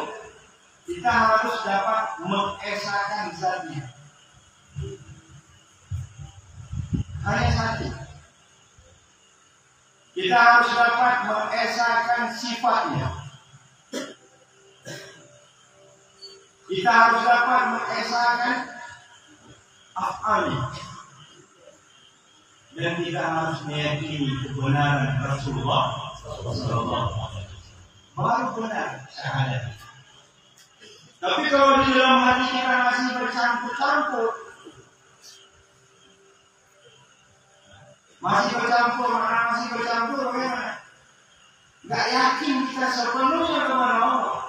kita harus dapat mengesahkan zatnya. Hanya satu. Kita harus dapat mengesahkan sifatnya. Kita harus dapat mengesahkan af'alnya. Dan kita harus meyakini kebenaran Rasulullah SAW. Baru benar syahadat. Tapi kalau di dalam hati kita masih bercampur-campur, bagaimana? Gak yakin kita sepenuhnya kepada Allah.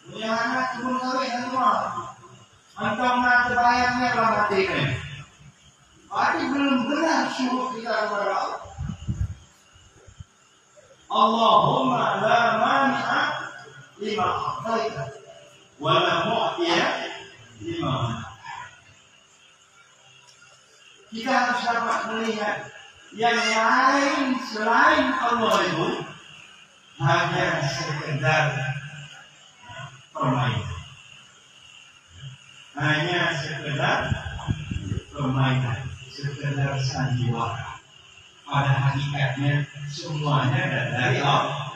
Punya anak kebun sawit semua. Antum nak terbayangnya dalam hati ini. Berarti belum benar syukur kita kepada Allah. Allahumma la mani'a lima a'taita wa la mu'tiya lima mana'ta. Kita harus dapat melihat yang lain selain Allah itu hanya sekedar permainan. Hanya sekedar permainan, sekedar sandiwara. Pada hakikatnya semuanya dari Allah.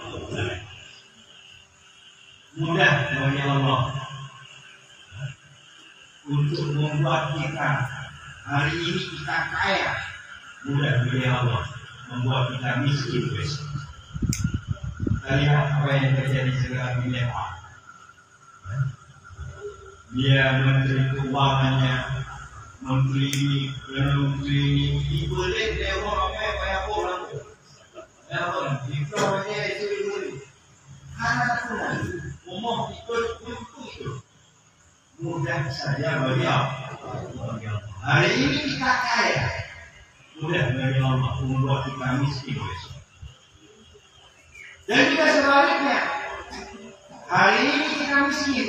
Mudah bagi Allah untuk membuat kita hari ini kita kaya, mudah bagi Allah membuat kita miskin besok. Kita lihat apa yang terjadi sekarang di Nepal. Dia menteri keuangannya, menteri ini, dibeli dia orang banyak orang. Itu karena Tuhan umum itu mudah saja bagi Allah. Hari ini kita kaya, mudah bagi Allah membuat kita miskin besok. Dan juga sebaliknya, hari ini kita miskin,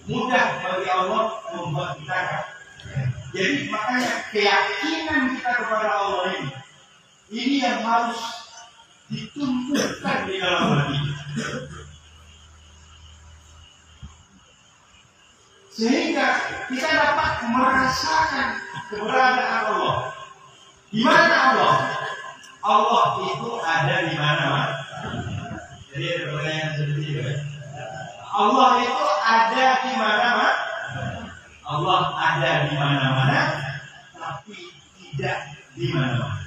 mudah bagi Allah membuat kita kaya. Jadi makanya keyakinan kita kepada Allah ini yang harus ditumbuhkan di dalam hati, sehingga kita dapat merasakan keberadaan Allah. Di mana Allah? Allah itu ada di mana? Jadi ada pertanyaan seperti itu. Allah itu ada di mana? Allah ada di mana-mana, tapi tidak di mana-mana.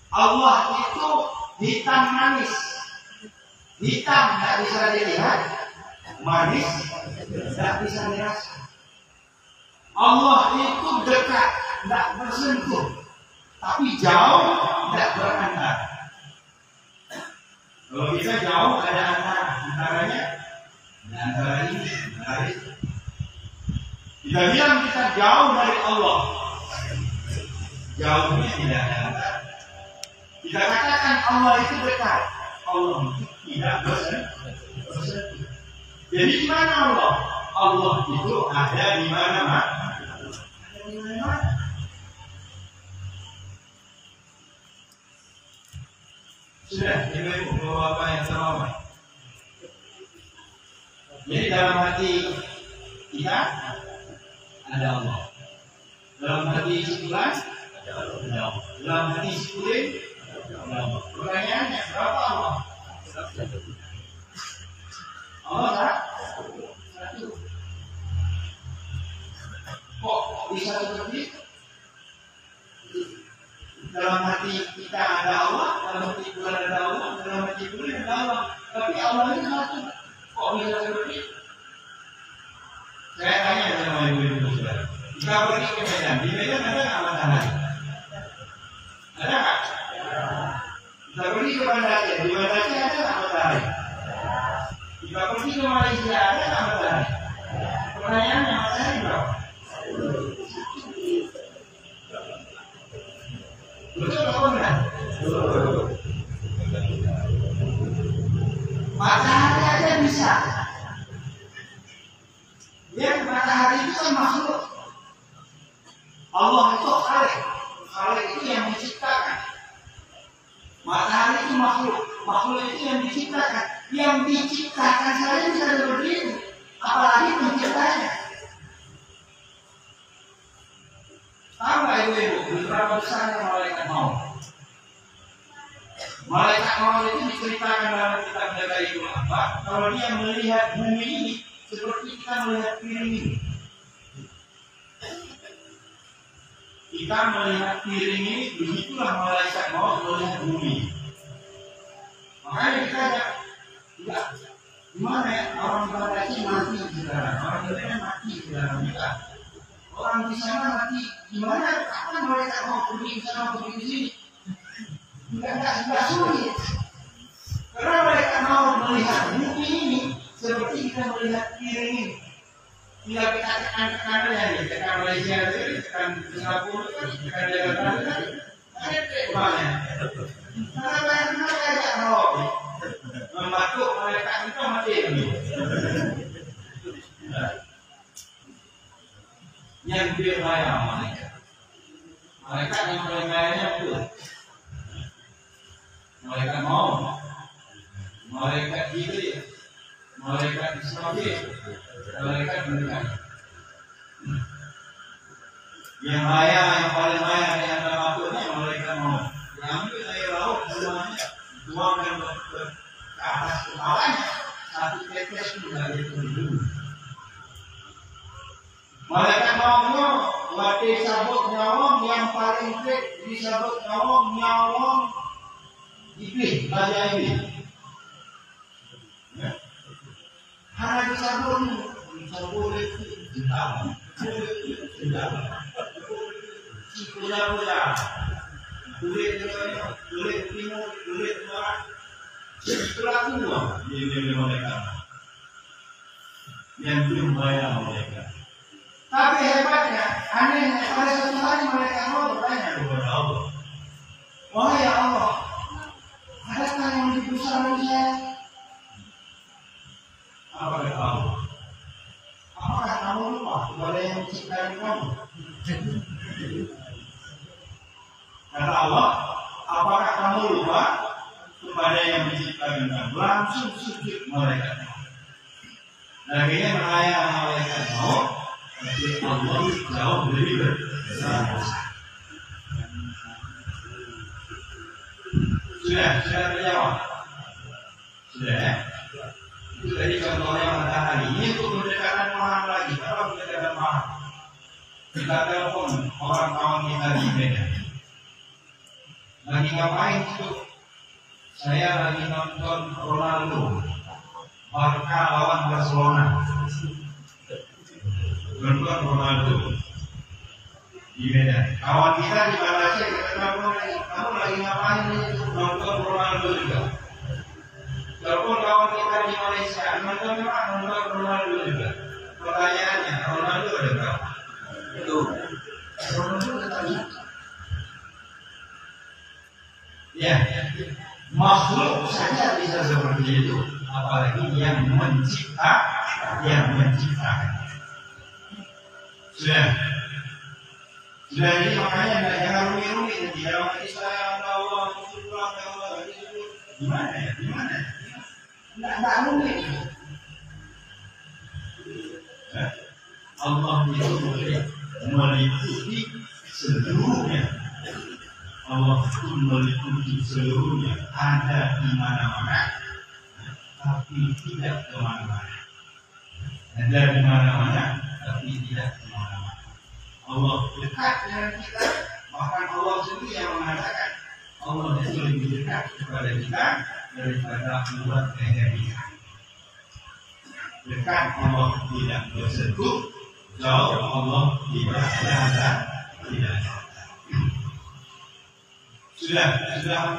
Allah itu hitam manis. Hitam tidak bisa dilihat, manis tidak bisa dirasa. Allah itu dekat, tidak bersentuh, tapi jauh, tidak berantar. Kalau kita jauh ada antaranya, antara ini, antara itu. Kita bilang kita jauh dari Allah, jauhnya tidak ada antara. Kita katakan Allah itu dekat, Allah tidak bersentuh. Jadi di mana Allah? Allah itu ada di mana-mana. Ada di mana-mana. Sudah, ibu bapak yang terhormat. Jadi dalam hati kita ada Allah. Dalam hati si Fulan ada Allah. Dalam hati si Fulan ada Allah. Pertanyaannya, berapa Allah? Allah tak? Satu. Kok bisa seperti itu? Dalam hati kita ada Allah, dalam hati Fulan ada Allah, dalam hati Fulan ada Allah. Tapi Allah itu satu. Kok bisa seperti itu? Saya tanya sama ibu-ibu saudara. Kita pergi ke Medan. Di Medan ada nggak matahari? Ada nggak? Kita pergi ke Banda Aceh. Di Banda Aceh ada nggak matahari? Kita pergi ke Malaysia ada nggak matahari? Pertanyaannya matahari berapa? Betul atau enggak? Matahari aja bisa. Yang matahari itu kan makhluk. Allah itu khalik. Khalik itu yang menciptakan. Matahari itu makhluk. Makhluk itu yang diciptakan. Yang diciptakan saja bisa seperti itu, apalagi penciptanya. Tahu nggak ibu-ibu berapa besarnya malaikat maut? Malaikat maut itu diceritakan dalam kitab Dalailul Ahkam. Kalau dia melihat bumi ini seperti kita melihat piring ini. Kita melihat piring ini, begitulah malaikat maut melihat bumi. Makanya kita enggak, gimana ya, orang Bangladesh mati sekarang, orang Indonesia mati sekarang juga. Orang di sana mati, gimana? Kapan mereka mau pergi ke sana, pergi ke sini? Enggak sulit. Karena mereka mau melihat bumi ini seperti kita melihat piring ini. Tinggal kita tekan ya, tekan Malaysia tadi, tekan Singapura tadi, tekan Jakarta tadi, ada kemana? Karena mereka ada roh, membantu mereka kita mati ini. Yang berbahaya mereka yang berbahayanya betul. Mereka mau, mereka kiri, mereka Israel, mereka berikan. Yang bahaya, yang paling bahaya yang termasuknya mereka mau diambil air laut semuanya, tuangkan ke atas kepalanya, satu tetes itu dari itu. Mereka mau Badai sabut nyawang yang paling kek disabut nyawang iblis, raja iblis. Hanya disabut itu jentang, kulit timur, kulit barat, setelah tua ini mereka yang belum bayar mereka. Tapi hebatnya, anehnya pada suatu hari mereka mau bertanya kepada Allah, wahai Allah, adakah yang lebih besar dari saya? Apa kata Allah? Apakah kamu lupa kepada yang menciptakan kamu? Kata Allah, apakah kamu lupa kepada yang menciptakan kamu? Langsung sujud mereka. Akhirnya merayap malaikat mau, tapi Allah jauh lebih besar. Sudah terjawab. Sudah ya? Itu tadi contohnya matahari. Ini untuk pendekatan paham lagi. Kalau pendekatan paham, kita telepon orang kawan kita di Medan. Lagi ngapain itu? Saya lagi nonton Ronaldo, Barca lawan Barcelona. Nonton Ronaldo di Medan. Kawan kita di Malaysia kita telepon lagi. Kamu lagi ngapain itu? Nonton Ronaldo juga. Telepon kawan kita di Malaysia, nonton Ronaldo juga. Pertanyaannya, Ronaldo ada berapa? Itu. Ronaldo ada berapa? Ya, makhluk saja bisa seperti itu, apalagi yang menciptakan. Sudah ini makanya jangan rumit-rumit. Jangan Islam, Allah, Rasulullah, Allah, gimana ya? Tidak rumit. Allah itu boleh meliputi seluruhnya. Allah itu meliputi seluruhnya, ada di mana-mana, tapi tidak kemana-mana. Ada di mana-mana, tapi tidak kemana-mana. Allah dekat dengan kita, bahkan Allah sendiri yang mengatakan Allah itu lebih dekat kepada kita daripada keluarga kita. Dekat Allah tidak bersentuh, jauh Allah tidak ada. Sudah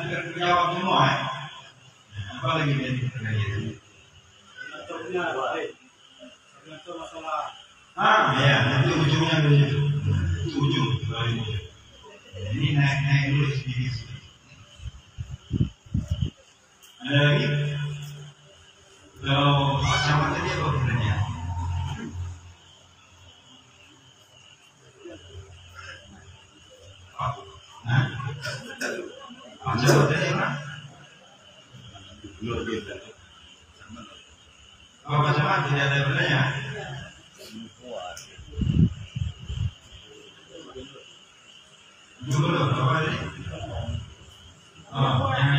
terjawab semua. Apa lagi dari pertanyaan? Ya, nanti ujungnya begitu. Ujung. Ini naik dulu sedikit. Ada lagi? Kalau Pak Camat tadi apa pertanyaan? Pak Camat tadi apa? Pak Camat tidak ada pertanyaan? Dulu apa tadi?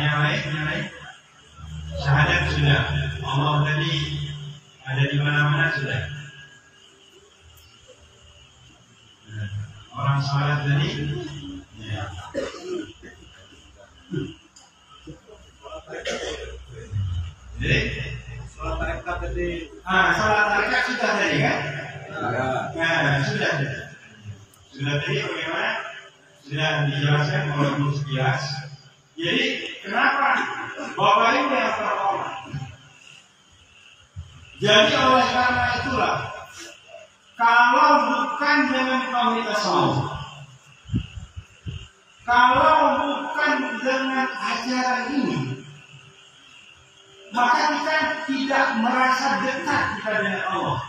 Yang lain. Syahadat sudah. Allah tadi ada di mana-mana sudah. Orang salat tadi. Ya. Jadi salat tarekat tadi. Salat tarekat sudah tadi kan? Sudah. Sudah tadi bagaimana? Sudah dijelaskan oleh Gus Kias. Jadi kenapa Bapak Ibu yang terhormat? Jadi oleh karena itulah, kalau bukan dengan komunitas Allah, kalau bukan dengan ajaran ini, maka kita tidak merasa dekat kita dengan Allah.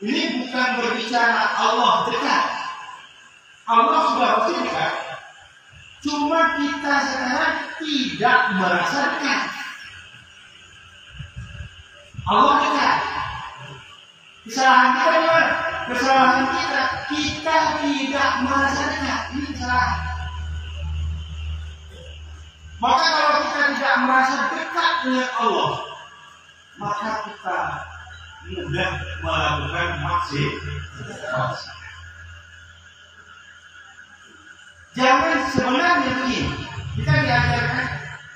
Ini bukan berbicara Allah dekat. Allah sudah pasti dekat. Cuma kita sekarang tidak merasa dekat. Allah dekat. Kesalahan kita gimana? Kesalahan kita tidak merasa dekat. Ini kesalahan. Maka kalau kita tidak merasa dekat dengan Allah, maka kita mudah melakukan maksiat. Jangan sebenarnya begini, kita diajarkan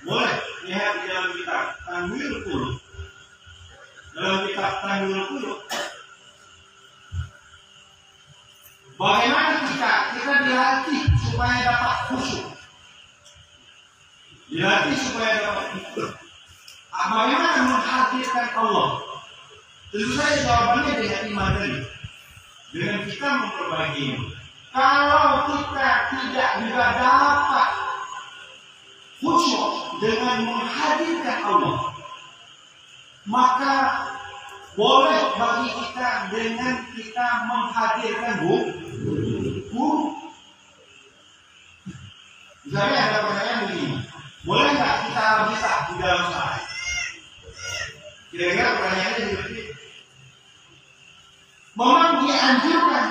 boleh lihat di dalam kitab Tanwir Qulub. Dalam kitab Tanwir Qulub, bagaimana kita dilatih supaya dapat khusyuk, dilatih supaya dapat khusyuk. Bagaimana menghadirkan Allah? Tentu saja jawabannya dengan iman tadi, dengan kita memperbaiki iman. Kalau kita tidak juga dapat khusyuk dengan menghadirkan Allah, maka boleh bagi kita dengan kita menghadirkan guru. Misalnya ada pertanyaan begini, boleh nggak kita bisa di dalam saat? Kira-kira pertanyaannya seperti itu. Memang dianjurkan.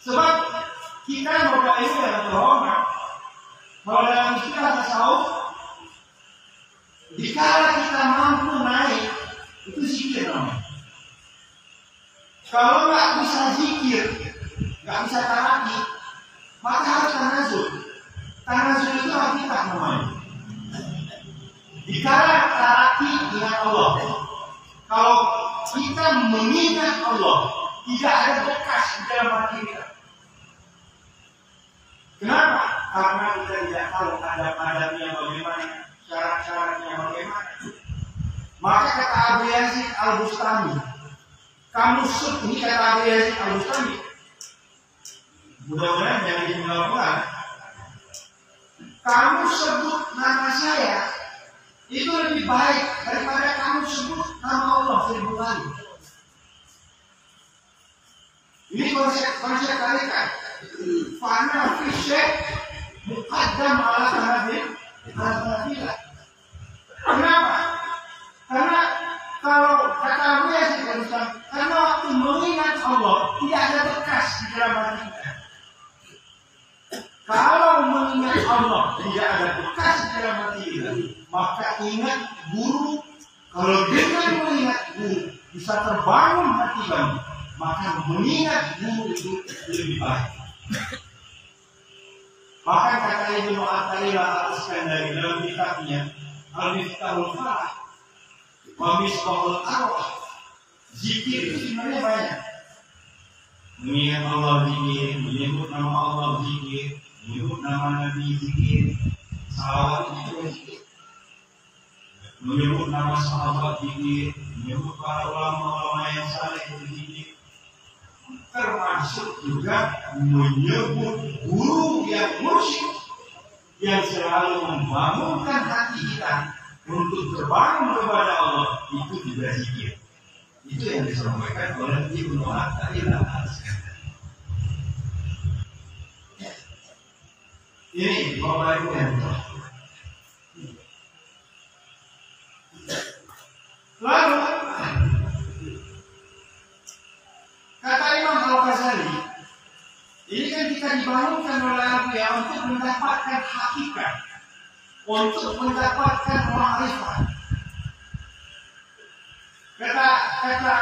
Sebab kita berdoa itu dalam terhormat. Kalau dalam istilah tasawuf, dikala kita mampu naik, itu zikir namanya. Kalau nggak bisa zikir, nggak bisa tarapi, maka harus tanazul. Tanazul itu hakikat namanya. Dikala tarapi dengan Allah, kalau kita mengingat Allah, tidak ada bekas di dalam hati kita. Kenapa? Karena kita tidak tahu adab-adabnya bagaimana, syarat-syaratnya bagaimana. Maka kata Abu Yazid Al-Bustami, kamu ini kata Abu Yazid Al-Bustami, mudah-mudahan jangan ditinggalkan. Kamu sebut nama saya itu lebih baik daripada kamu sebut nama Allah 1000 kali. Ini konsep tarikat. Fana fisyek muqaddam ala hanafilah. Kenapa? Karena kalau kata Abu Yazid Al-Bustami, karena waktu mengingat Allah tidak ada bekas di dalam hati kita. Kalau mengingat Allah tidak ada bekas di dalam hati kita, maka ingat guru. Kalau dengan mengingat guru bisa terbangun hati kamu, maka mengingat guru itu lebih baik. Bahkan kata Ibnu Athaillah Al-Iskandari dalam kitabnya Al-Miftahul Farah wa Misbahul Arwah, zikir itu sebenarnya banyak. Mengingat Allah zikir, menyebut nama Allah zikir, menyebut nama Nabi zikir, salawat itu zikir, menyebut nama sahabat zikir, menyebut para ulama-ulama yang saleh zikir, termasuk juga menyebut guru yang mursyid yang selalu membangunkan hati kita untuk terbangun kepada Allah, itu juga zikir. Itu yang disampaikan oleh Ibnu Athaillah Al-Iskandari. Ini Bapak Ibu yang lalu kata Imam Al-Ghazali, ini kan kita dibangunkan oleh Abu ya untuk mendapatkan hakikat, untuk mendapatkan ma'rifat. Kata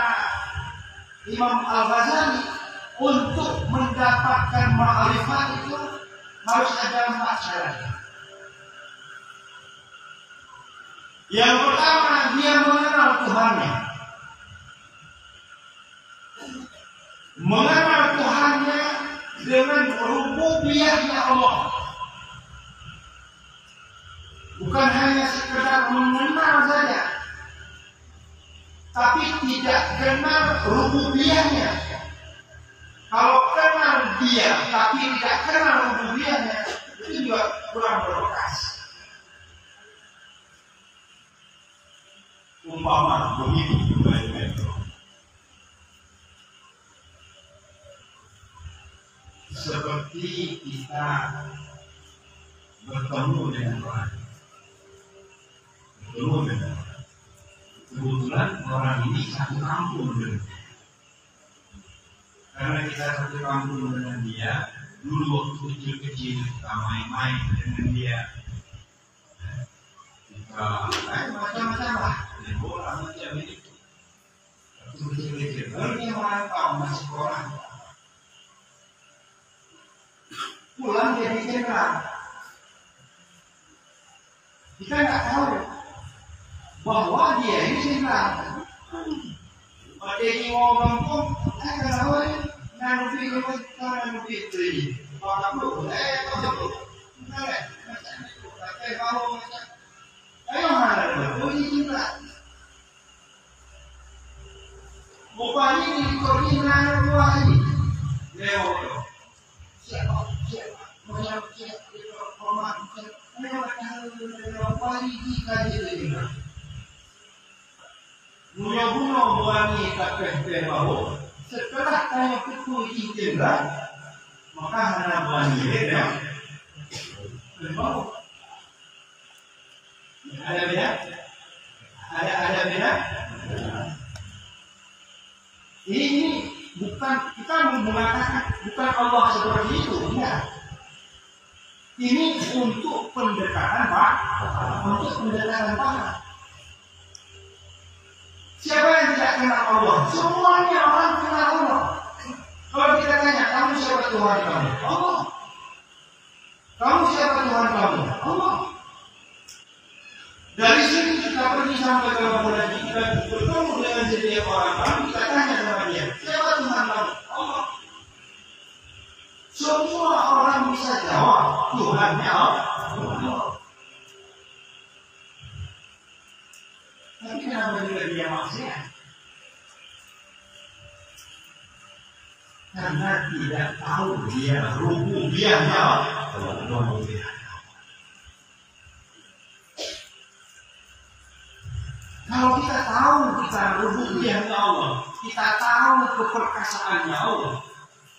Imam Al-Ghazali, untuk mendapatkan ma'rifat itu harus ada 4 syarat. Yang pertama, dia mengenal Tuhannya. Mengenal Tuhannya dengan rububiyahnya Allah. Bukan hanya sekedar mengenal saja, tapi tidak kenal rububiyahnya. Kalau kenal dia tapi tidak kenal rububiyahnya, itu juga kurang berbekas. Umpama begini, seperti kita bertemu dengan orang, kebetulan orang ini satu kampung dengan, karena kita satu kampung dengan dia. Dulu waktu kecil-kecil kita main-main dengan dia, kita macam-macam lah, bola macam ini. kecil-kecil. Lalu dia merantau masih sekolah. Pulang jadi jenderal. Kita nggak tahu bahwa dia ini jenderal. Dia ini ngomong pun, nggak tahu nanti itu. Orang lu, ayo mana dulu, ini jenderal. Bupati ini koordinator wali. Leo. Siapa? Bunuh wangi kakek bahu. Setelah kamu ketui jenderal, maka anak wangi ya. Bahu. Ada beda? Ada beda? Ini bukan kita mengatakan bukan Allah seperti itu, enggak. Ini untuk pendekatan Pak, untuk pendekatan Pak. Siapa yang tidak kenal Allah? Semuanya orang kenal Allah. Kalau kita tanya, kamu siapa Tuhan kamu? Allah. Kamu siapa Tuhan kamu? Allah. Dari sini kita pergi sampai ke Rabbul Alamin, kita bertemu dengan setiap orang, lalu kita tanya sama dia, siapa Tuhan kamu? Allah. Semua orang bisa jawab, Tuhannya Allah. Tapi kenapa juga dia maksiat? Karena tidak tahu dia rububiyahnya Allah. Kalau kita tahu kita rububiyahnya Allah, kita tahu keperkasaannya Allah,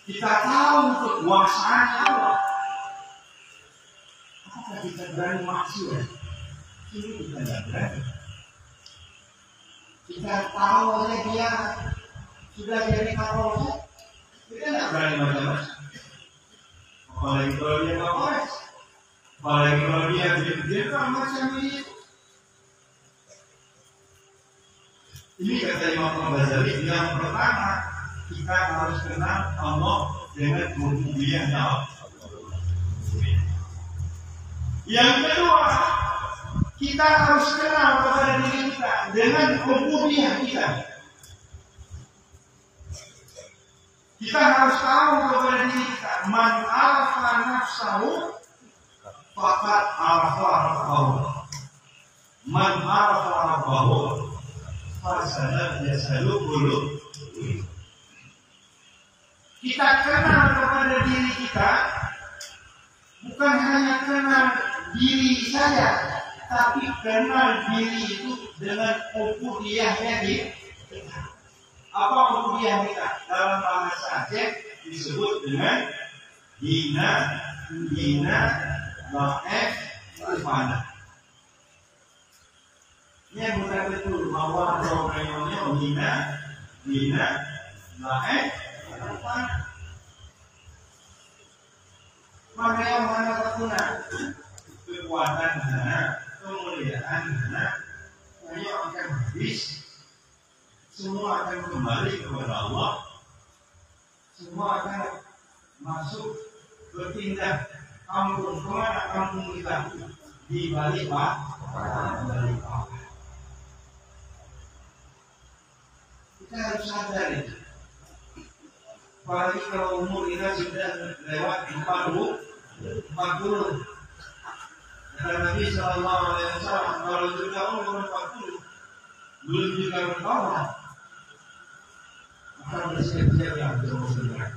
kita tahu kekuasaannya Allah, apakah kita berani maksiat? Ini kita tidak berani. Kita tahu oleh dia sudah jadi kapolres, kita tidak berani macam-macam. Apalagi kalau dia kapolres, apalagi kalau dia jenderal macam ini. Ini kata Imam Al-Ghazali, yang pertama kita harus kenal Allah dengan rububiyahnya Allah. Yang kedua, kita harus kenal kepada diri kita dengan rububiyah kita. Kita harus tahu kepada diri kita, man arafa nafsahu faqad arafa rabbahu. Man arafa rabbahu fasadat yasalu qulub. Kita kenal kepada diri kita, bukan hanya kenal diri saja, tapi kenal diri itu dengan ubudiyahnya kita. Apa ubudiyah kita? Dalam bahasa Aceh disebut dengan hina, la'ef, ufana. Ini bukan betul bahwa programnya hina, la'ef, ufana. Maka yang mana terguna kekuatan dana, kemuliaan dana, hanya akan habis. Semua akan kembali kepada Allah. Semua akan masuk berpindah kampung. Kemana kampung kita? Di Balikpapan. Kita harus sadar itu. Apalagi kalau umur kita sudah lewat 40. Kata Nabi Sallallahu Alaihi Wasallam, kalau sudah umur 40 belum juga bertaubat, maka bersiap-siap yang bermusyawarah.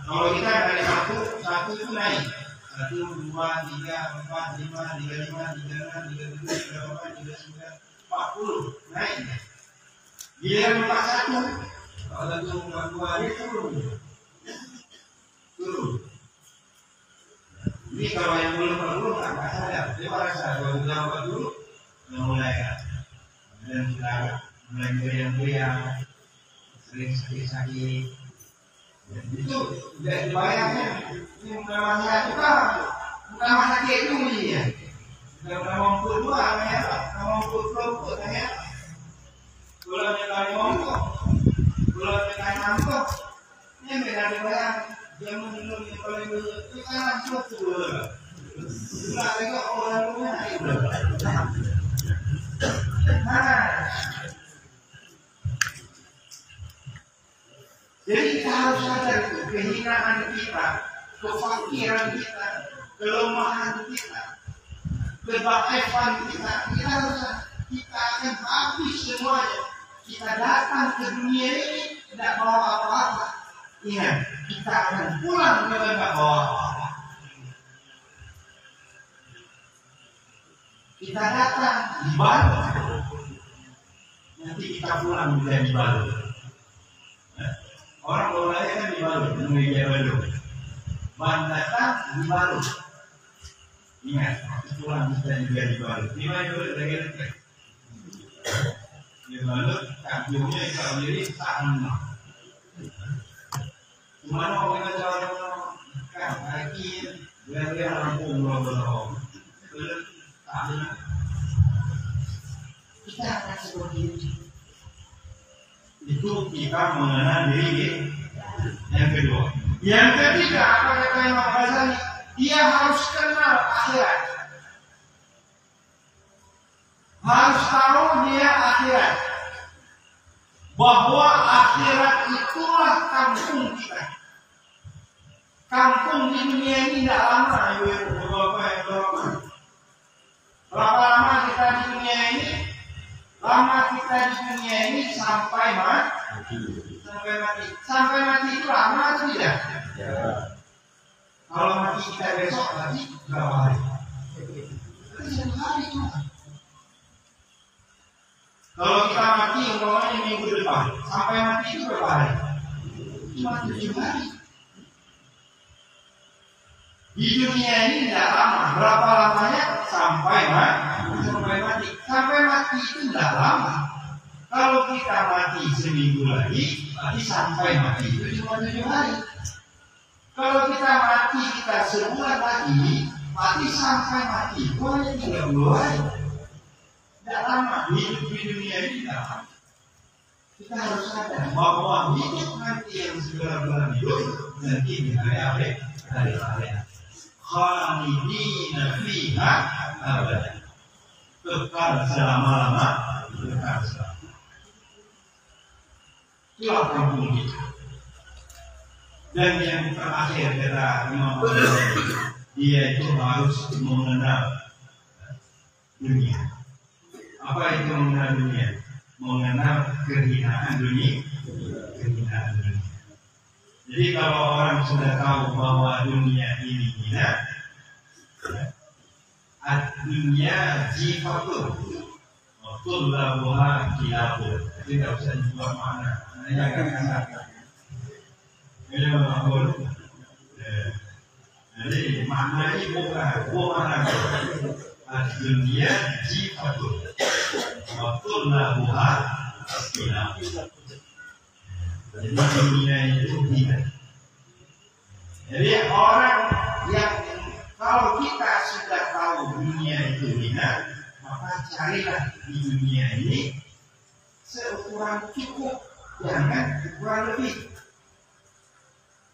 Kalau kita dari satu itu naik, 1, 2, 3, 4, 5, 35, 36, 37, 38, 39, 40 naik. Dia 41, kalau 42 dia turun. Ini kalau yang belum perlu tak sadar, dia merasa kalau sudah 40 mulai kan, dan sudah mulai goyang-goyang, sering sakit-sakit. Itu tidak dibayangnya. Ini bukan masalah kita, bukan masalah itu ya. Sudah mampu dua, mampu kelompok, kehinaan kita, kefakiran kita, kelemahan kita, kedaifan kita akan habis semuanya. Kita datang ke dunia ini tidak bawa apa-apa. Ingat, kita akan pulang dengan tidak bawa apa-apa. Kita datang di balut, nanti kita pulang juga di balut. Orang bolanya kan di balut, menuju balut. Ban datang di balut. Ingat, pulang kita juga di balut. Di mana balut lagi? Di balut, kampungnya kalau diri sama. Cuma orang kita cara kan lagi dia rampung belum. Kita akan seperti itu kita mengenal diri. Yang kedua, yang ketiga apa kata Imam Ghazali? Dia harus kenal akhirat, harus tahu dia akhirat, bahwa akhirat itulah kampung kita. Kampung di dunia ini tidak lama, berapa lama kita di dunia ini? Lama kita di dunia ini sampai mati. Sampai mati itu lama atau tidak? Ya. Kalau mati kita besok mati berapa hari? Satu hari cuma. Kalau kita mati umpamanya minggu depan, sampai mati itu berapa hari? Cuma 7 hari. Di dunia ini tidak lama. Berapa lamanya? Sampai mati. Sampai mati itu tidak lama. Kalau kita mati seminggu lagi, berarti sampai mati itu cuma 7 hari. Kalau kita mati kita sebulan lagi, mati sampai mati itu hanya 30 hari. Tidak lama. Hidup di dunia ini tidak lama. Kita harus sadar bahwa hidup nanti yang segera hidup nanti di hari akhir. Khalidina fiha abadan. Kekal selama-lama. Itulah kampung kita. Dan yang terakhir kata Imam Ghazali, dia itu harus mengenal dunia. Apa itu mengenal dunia? Mengenal kehinaan dunia. Jadi kalau orang sudah tahu bahwa dunia ini hina, dunia jifatun, tullabuha kilabun. Tidak usah dibuat mana. Jangan kasar. Jadi maknanya bukan dunia jifatun, tullabuha kilabun. Jadi dunia itu tidak. Jadi orang yang kalau kita sudah tahu dunia itu tidak, maka carilah di dunia ini seukuran cukup, jangan ukuran lebih.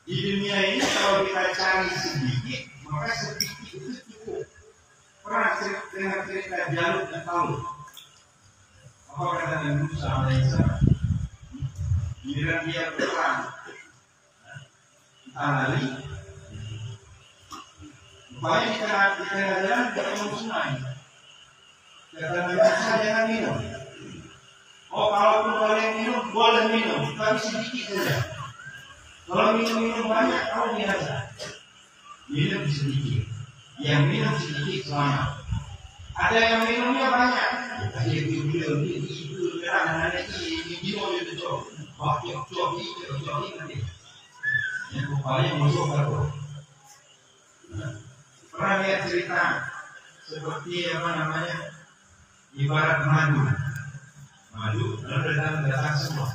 Di dunia ini kalau kita cari sedikit, maka sedikit itu cukup. Pernah dengar cerita Jalut dan Talut? Apa kata Nabi Musa alaihissalam? Bila dia berperang, kita lari, rupanya di tengah jalan ketemu sungai. Kata Nabi Musa, jangan minum. Oh, kalaupun boleh minum, tapi sedikit saja. Kalau minum banyak, kau biasa. Minum sedikit. Yang minum sedikit selamat. Ada yang minumnya banyak. Ada yang minum itu kerana ada minum itu cok. Waktu cok nanti. Yang kepalanya masuk baru. Pernah lihat cerita seperti apa namanya? Ibarat madu. Lalu datang semua.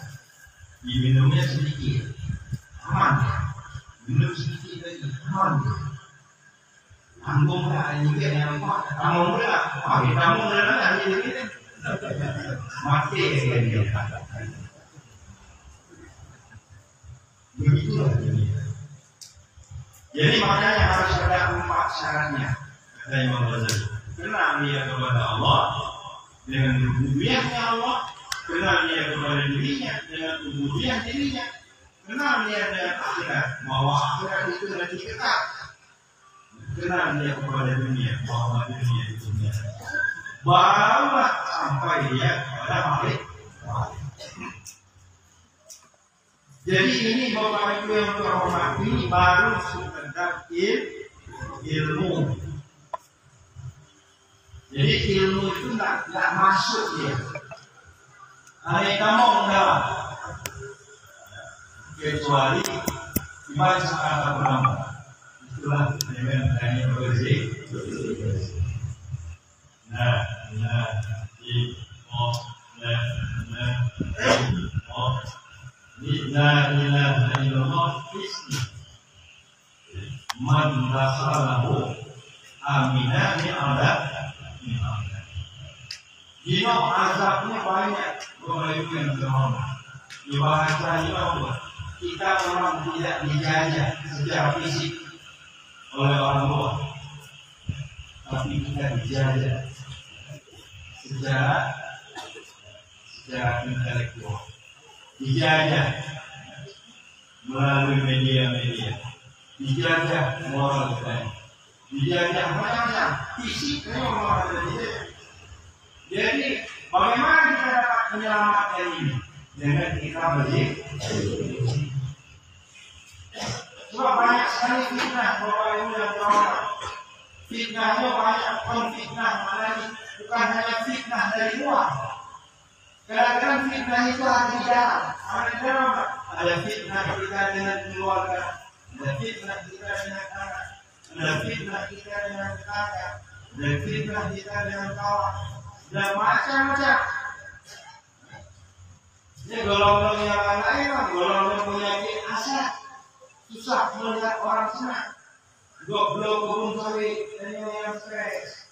Diminumnya sedikit. Aman. Minum sedikit lagi. Aman. Tanggung lah, juga yang tanggung lah. Tanggung lah, hari ini mati dia. Begitulah dunia. Jadi makanya harus ada 4 syaratnya. Kata Imam Ghazali. Kenal dia kepada Allah dengan rububiyahnya Allah, kenal dia kepada dirinya dengan rububiyah dirinya, Kenal dia dengan akhirat, bahwa akhirat itu nanti kekal. Kenal dia kepada dunia, bahwa dunia itu dunia. Barulah sampai dia kepada balik. Jadi ini Bapak Ibu yang terhormati baru sekedar ilmu. Jadi ilmu itu nggak masuk dia. Hanya kamu enggak. Kecuali dibaca kata bernama. Itulah yang bersih. La ilaha illallah ismi man dakhalahu amina mi'ala. Jino azabnya banyak. Bapak Ibu yang terhormat, di bahasa Allah kita memang tidak dijajah secara fisik oleh orang luar, tapi kita dijajah secara intelektual, dijajah melalui media-media, dijajah moral kita, dijajah macam-macam fisik moral kita. Jadi bagaimana kita dapat menyelamatkan ini? Dengan kita berzikir. Sebab banyak sekali fitnah Bapak Ibu yang terhormat. Fitnahnya banyak, fitnah lagi. Bukan hanya fitnah dari luar. Kadang-kadang fitnah itu ada di dalam. Ada di dalam. Ada fitnah kita dengan keluarga. Ada fitnah kita dengan anak. Ada fitnah kita dengan tetangga. Ada fitnah kita dengan kawan. Dan macam-macam. Ini golongan yang lain, golongan penyakit asal, susah melihat orang senang. Goblok burung sawi, dan yang stres.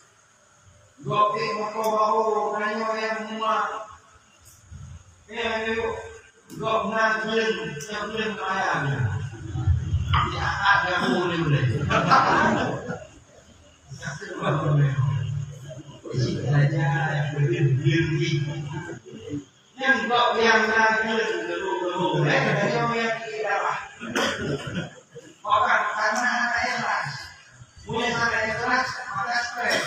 Goblok makobau, dan yang muak. Goblok najin, yang belum kaya. Ya ada boleh. Saja yang berdiri. Yang kok yang najin dulu, yang kita lah. Orang karena ikhlas, punya sangat ikhlas, maka stres.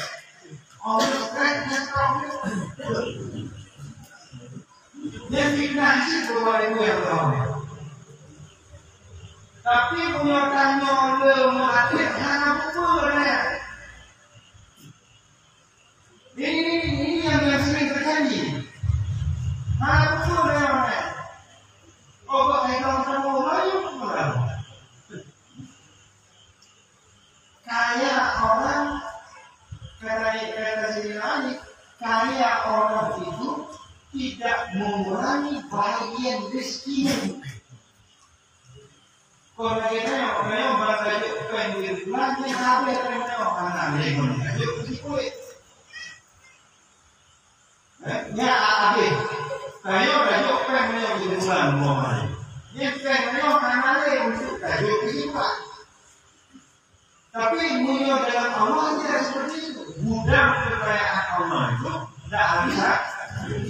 Orang stresnya strong. Definasi Bapak Ibu yang tahu. Tapi punya tanya lemah hanya pukulnya. Ini yang sering terjadi. Hanya pukulnya. Oh, kalau kamu layu pulang. Kayak orang kata sini lagi, kayak orang itu tidak mengurangi bagian rezeki. Kalau kita yang bahasa itu kan bulan ini habis terima karena itu kulit. Ya habis. Kayak banyak kan yang bulan mau. Ini kan karena untuk kayu kita. Tapi mulia dalam Allah tidak seperti itu. Gudang kekayaan Allah itu tidak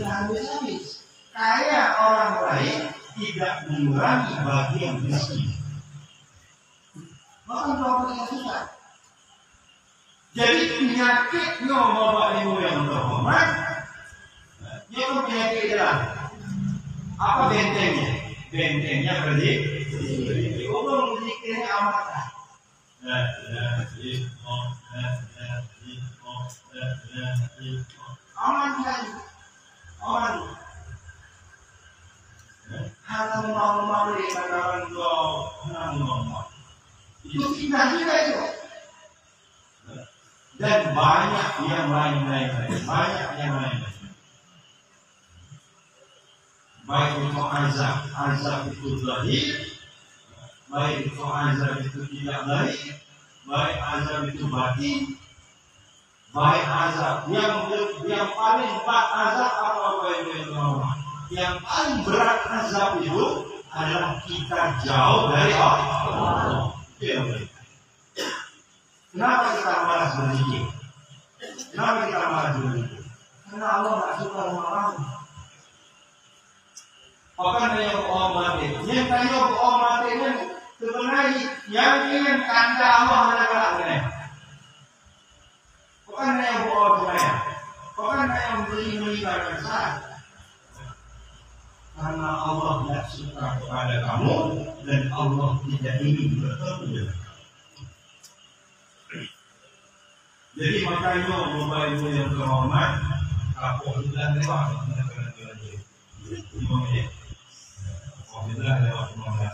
habis. Kaya orang lain tidak mengurangi bagian rezeki. Maka problemnya susah. Jadi penyakitnya Bapak Ibu yang terhormat, dia penyakit jalan. Apa bentengnya? Bentengnya berzikir. Allah berzikirnya amatlah. Aman saja. Aman. Hanya mau di katakan kau itu tidak juga itu. Dan banyak yang lain-lain. Baik itu azab itu zahir, baik itu azab itu tidak zahir, baik azab itu batin, baik azab yang paling berat azab apa itu? Yang paling berat azab itu adalah kita jauh dari Allah. Kenapa kita malas berzikir? Kenapa kita malas berzikir? Karena Allah tidak suka orang. Bahkan yang mati, yang kayu mati ini sebenarnya yang ingin kanda Allah adalah ini. Bukan yang sebenarnya, bukan yang beribadah sah. Karena Allah tidak suka kepada kamu dan Allah tidak ingin bertemu dengan. Jadi makanya Bapak Ibu yang terhormat, apabila lewat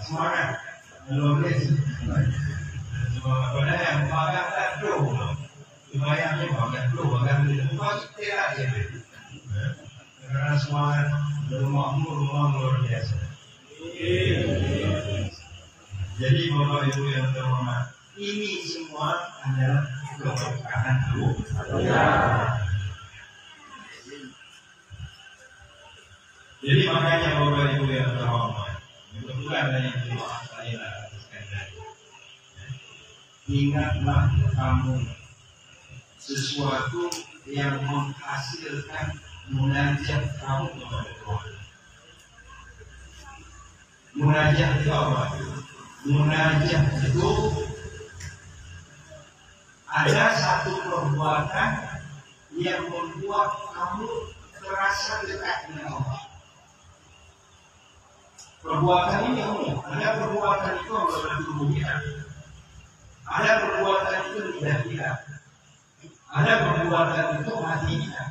semangat menulis pada yang bagian terlalu lumayan bagian terlalu bagian tidak aja karena semangat rumah luar biasa. Jadi Bapak Ibu yang terhormat, ini semua adalah keberkahan Allah. Jadi makanya Bapak Ibu yang terhormat, kebetulan ada yang doa saya habiskan tadi. Ingatlah kamu sesuatu yang menghasilkan munajat kamu kepada Tuhan. Munajat itu apa? Munajat itu ada satu perbuatan yang membuat kamu terasa dekat dengan Allah. Perbuatan ini umum. Ada perbuatan itu adalah tubuhnya. Ada perbuatan itu lidah kita. Ada perbuatan itu hati kita.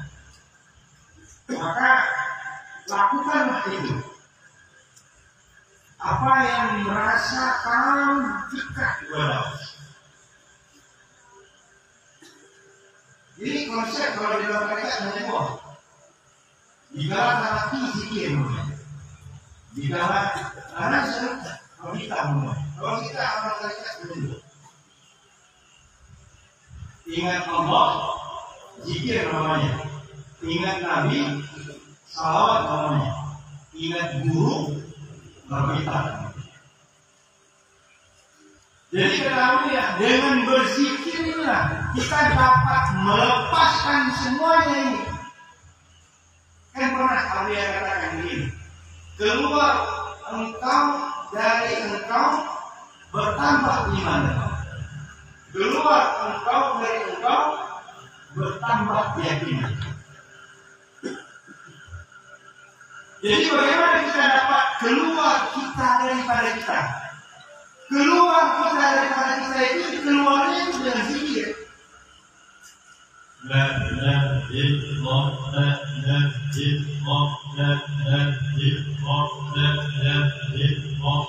Maka lakukanlah itu. Apa yang merasa kamu dekat kepada Allah. Jadi konsep kalau di dalam mereka hanya dua. Jika hati zikir, jika karena kalau kita mulai, kalau kita amal mereka dulu. Ingat Allah, zikir namanya. Ingat Nabi, salawat namanya. Ingat guru, berbicara. Jadi ketahui ya, dengan berzikir inilah kita dapat melepaskan semuanya ini. Kan pernah kami katakan begini, keluar engkau dari engkau bertambah iman. Keluar engkau dari engkau bertambah keyakinan. Jadi bagaimana kita dapat keluar kita daripada kita? Keluar kita daripada kita itu keluarnya itu dengan zikir. La ilaha illallah, la ilaha illallah, la ilaha illallah, la ilaha illallah.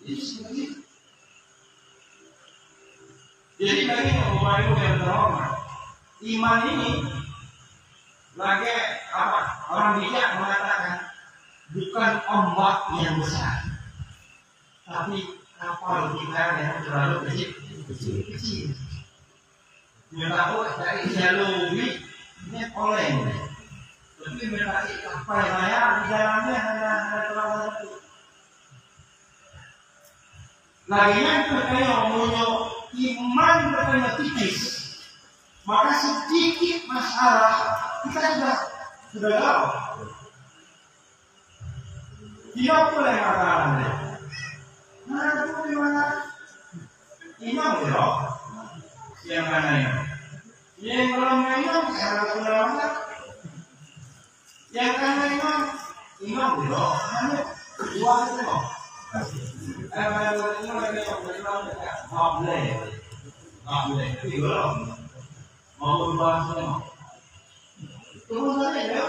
Ini seperti itu. Jadi bagi Bapak Ibu yang terhormat, iman ini lagi apa? Orang bijak mengatakan bukan ombak yang besar, tapi kapal kita yang terlalu kecil. Mereka tahu dari jalur ini oleng, tapi mereka kapal saya di dalamnya hanya terlalu satu. Lagian terkait omongnya iman terkait tipis, maka sedikit masalah kita sudah tahu. Tidak boleh masalahnya. Mana itu gimana? Imam belum. Yang mana ya? Yang belum imam cara ulama. Yang mana imam belum. Mana dua itu. Mana lagi boleh. Itu belum. Mau bahas semua. Terus aja ya.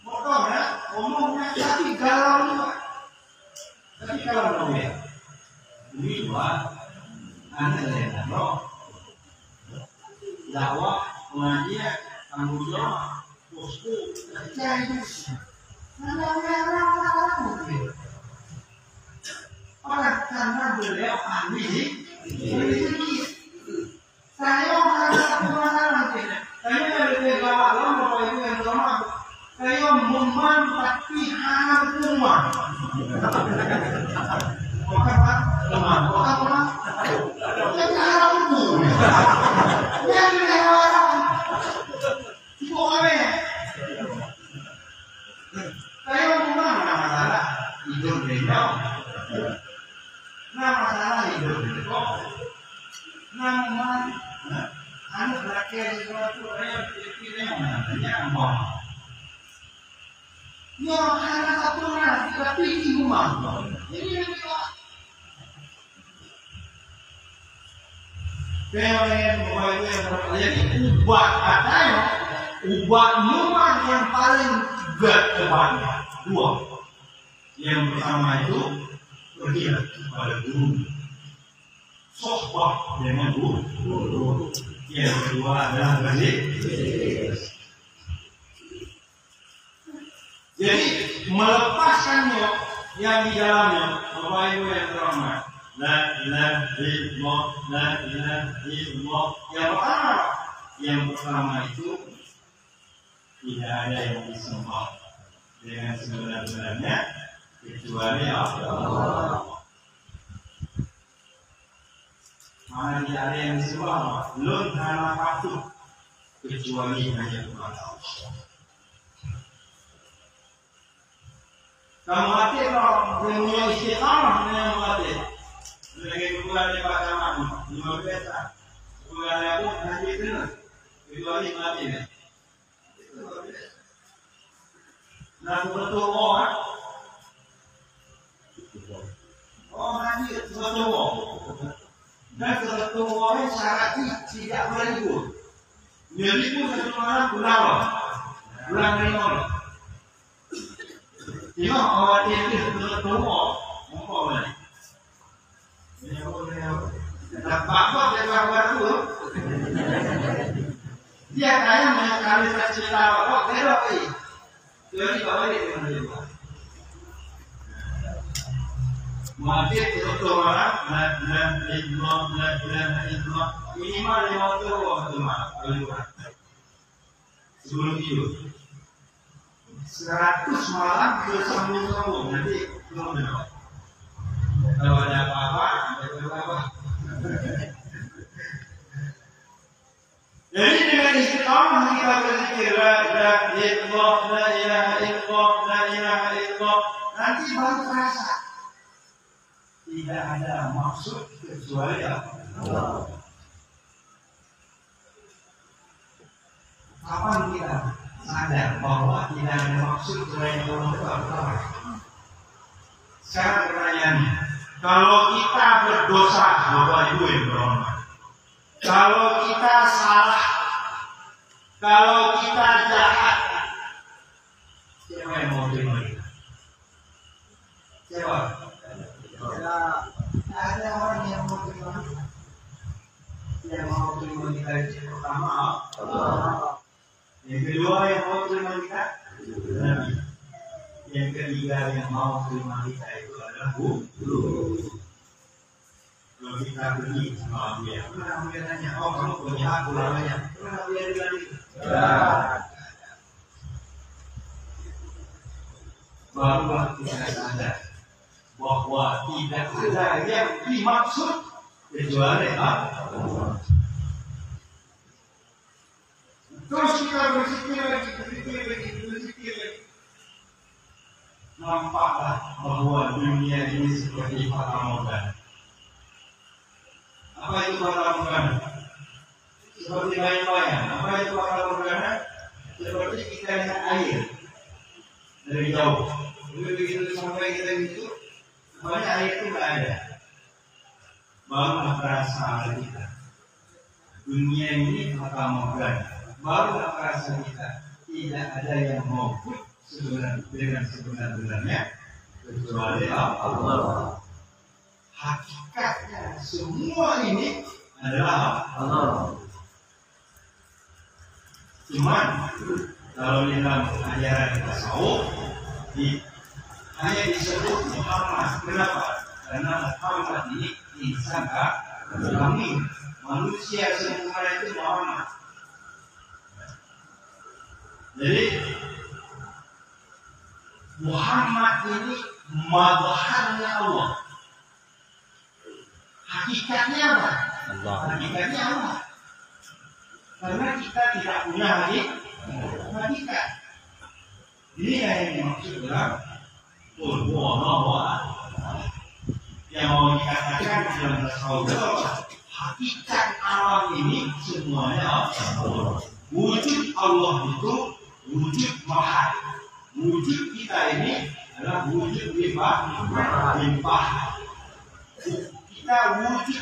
Motor ya, ngomongnya tapi galau juga. Tapi kalau mau ya, ini dua, anda lihat loh. Dakwah, pengajian, tanggung jawab, bosku, kerja itu. Ada orang mungkin. Orang karena beliau ahli, saya orang kemana nanti. Saya dari Jawa Bapak Ibu yang terhormat. Saya memanfaatkan hal rumah. Bukan Pak, rumah. Saya harus rumah. Yang lewat. Bukan pakai sesuatu yang pikirnya namanya ya hanya satu orang tapi iman ini yang jadi ubah katanya ubah iman yang paling gak depannya dua. Yang pertama itu pergilah kepada guru, sohbah dengan guru. Yang kedua adalah berzikir. Jadi melepaskannya yang di dalamnya Bapak Ibu yang terhormat. La ilaha illallah, la ilaha illallah. Yang pertama itu tidak ada yang disembah dengan sebenar-benarnya kecuali Allah. Mana tidak ada yang disembah, belum karena patut kecuali hanya kepada Allah. Kamu mati kalau punya istiqamah dengan mati. Lagi bulan Pak Camat, luar biasa. Bulan aku nanti benar, kecuali mati nih. Nah betul orang, nanti betul. Dan betul orang syaratnya tidak boleh libur. Dia libur satu malam bulan Ramadan. Dia awal dia betul apa boleh? Nah, bapak dia bapak dulu. Dia kaya mengkali cerita bapak dia apa? Jadi bapak dia mana? Mati betul malam, minimal 50 waktu malam. Sebelum tidur. 100 malam bersambung-sambung nanti belum benar. Kalau ada apa-apa, jadi dengan istiqamah kita berzikir la ilaha illallah, la ilaha illallah, la ilaha illallah, nanti baru terasa tidak ada maksud kecuali Allah. Kapan kita sadar bahwa tidak ada maksud selain Allah? Sekarang pertanyaannya, kalau kita berdosa, Bapak Ibu yang berhormat, kalau kita salah, kalau kita jahat, siapa yang mau terima kita? Siapa? Ada orang yang mau terima kita. Yang mau terima kita itu pertama Allah. Yang kedua yang mau terima kita Nabi. Yang ketiga yang mau terima kita itu adalah guru. Kalau kita pergi sama dia, pernah dia tanya, kamu punya aku namanya? Pernah dia bilang itu? Barulah kita sadar bahwa tidak ada yang dimaksud kecuali Allah. Terus kita berpikir lagi. Nampaklah bahwa dunia ini seperti fata morgana. Apa itu fata morgana? Seperti bayang-bayang. Apa itu fata morgana? Seperti kita lihat air dari jauh. Begitu sampai kita gitu, semuanya air itu tidak ada. Barulah terasa kita. Dunia ini fata morgana. Barulah terasa kita. Tidak ada yang mau dengan sebenar-benarnya kecuali Allah. Hakikatnya semua ini adalah Allah. Cuman kalau dalam ajaran tasawuf hanya disebut Muhammad. Kenapa? Karena Muhammad ini insan kami manusia sempurna itu Muhammad. Jadi Muhammad ini mazharnya Allah. Hakikatnya apa? Allah. Hakikatnya Allah. Karena kita tidak punya hakikat. Ini yang dimaksud dalam Yang mau dikatakan dalam tasawuf hakikat alam ini semuanya Allah. Wujud Allah itu wujud mahal. Wujud kita ini adalah wujud limpah. Kita wujud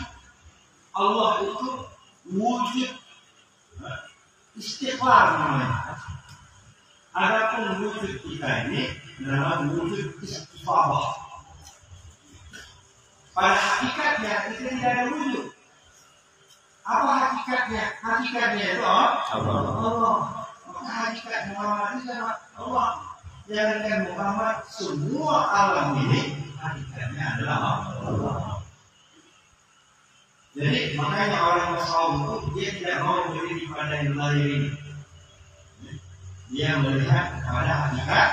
Allah itu wujud istiqlal namanya. Adapun wujud kita ini adalah wujud istifabah. Pada hakikatnya kita tidak ada wujud. Apa hakikatnya? Hakikatnya itu Allah. Maka hakikat Muhammad itu adalah Allah. Jangan Muhammad, semua alam ini hakikatnya adalah Allah. Jadi makanya orang tasawuf itu dia tidak mau berdiri pada yang lahir ini. Dia melihat pada hakikat.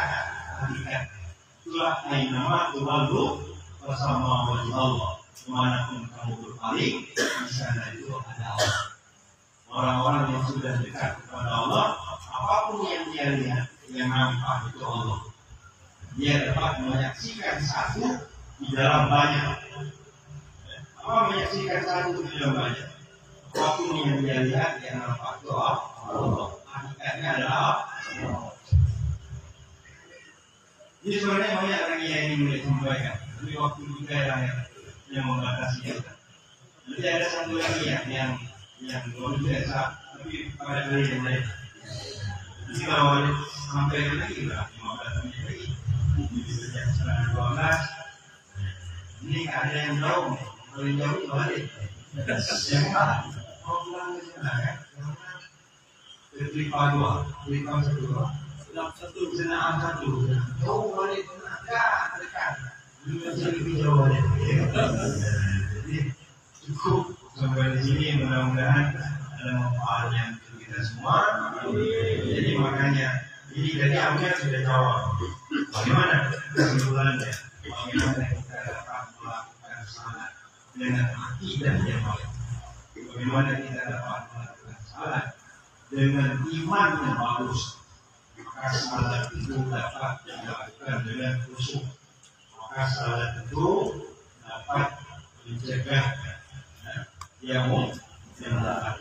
Itulah nama tuwalu bersama wajib Allah. Kemanapun kamu berpaling, di sana itu ada Allah. Orang-orang yang sudah dekat kepada Allah, apapun yang dia lihat, yang nampak itu Allah. Dia dapat menyaksikan satu di dalam banyak. Apa menyaksikan satu di dalam banyak? Apapun yang dia lihat, yang nampak itu Allah. Hakikatnya adalah Allah. Ini sebenarnya banyak lagi yang ingin boleh sampaikan. Tapi waktu kita yang membatasi kita. Nanti ada satu lagi yang belum biasa, tapi pada kali yang lain. Jadi kalau sampai lagi lah 15 menit lagi. Jadi sejak 12. Ini ada yang jauh, paling jauh balik. Yang mana? Mau pulang ke sana kan? Tripa 2, Tripa 1, Senaan 1. Jauh balik dekat. Lebih jauh balik. Jadi cukup sampai di sini, mudah-mudahan ada manfaatnya untuk kita semua. Jadi makanya ini dari awalnya sudah jawab. Bagaimana kesimpulannya? Bagaimana kita dapat melakukan salat dengan akidah yang baik? Bagaimana kita dapat melakukan salat dengan iman yang bagus? Maka salat itu dapat dilakukan dengan khusyuk. Maka salat itu dapat mencegah yang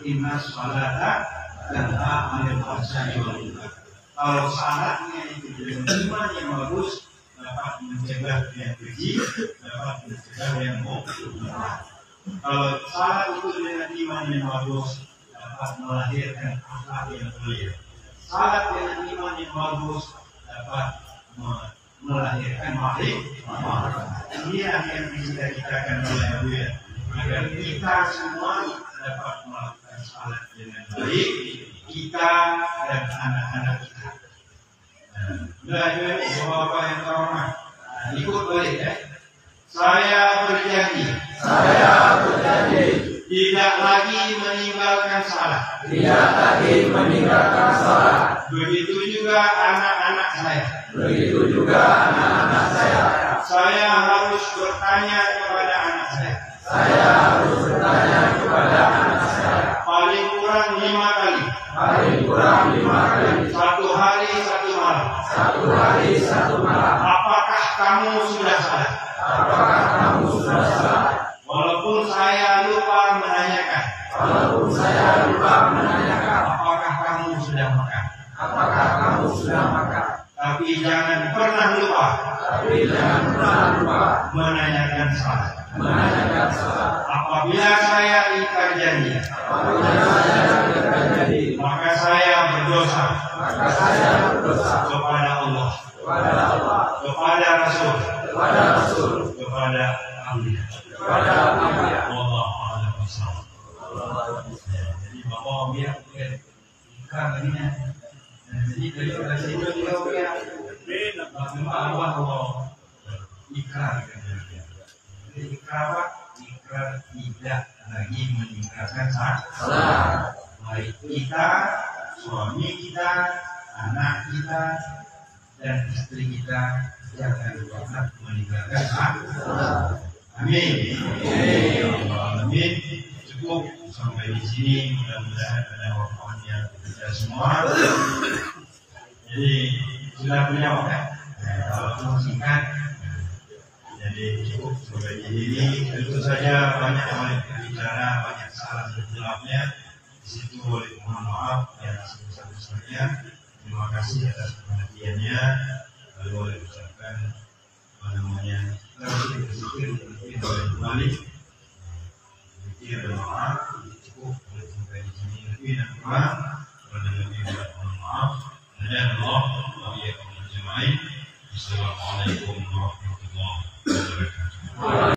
inna salata tanha 'anil fahsya'i wal munkar. Kalau salatnya itu dengan iman yang bagus, dapat mencegah yang keji, dapat mencegah yang munkar. Kalau salat itu dengan iman yang bagus, dapat melahirkan akhlak yang mulia. Salat dengan iman yang bagus dapat melahirkan makrifat. Ini yang dicita-citakan oleh Abu ya. Agar kita semua dapat melakukan salat dengan baik, kita dan anak-anak kita. Nah, Bapak yang terhormat, ikut balik ya. Saya berjanji tidak lagi meninggalkan salat. Begitu juga anak-anak saya. Saya harus bertanya kepada anak saya. Paling kurang 5 kali. Satu hari satu malam. Apakah kamu sudah salat? Walaupun saya lupa menanyakan. Apakah kamu sudah makan? Tapi jangan pernah lupa menanyakan salat. Apabila saya ingkar janji, maka saya berdosa kepada Allah, kepada Rasul, kepada Ambiya. Allah jadi Bapak Ambiya ingkar lagi ya. Jadi beliau dari situ dia bagaimana Allah ikrar. Ikrar tidak lagi meninggalkan salat. Baik kita, suami kita, anak kita, dan istri kita jangan pernah meninggalkan salat. Amin. Amin. Cukup sampai di sini. Mudah-mudahan ada manfaatnya kita semua. Jadi sudah punya ya. Kalau singkat. Jadi cukup sampai di sini. Tentu saja banyak yang bicara banyak salah dan hilafnya, di situ boleh mohon maaf yang sebesar-besarnya. Terima kasih atas perhatiannya. Lalu boleh ucapkan terus bersyukur mungkin boleh kembali. Demikian berdoa cukup boleh sampai di sini, lebih dan kurang pada lebih mohon maaf. Dan Allah wa iyyakum ajma'in. Assalamualaikum warahmatullahi wabarakatuh.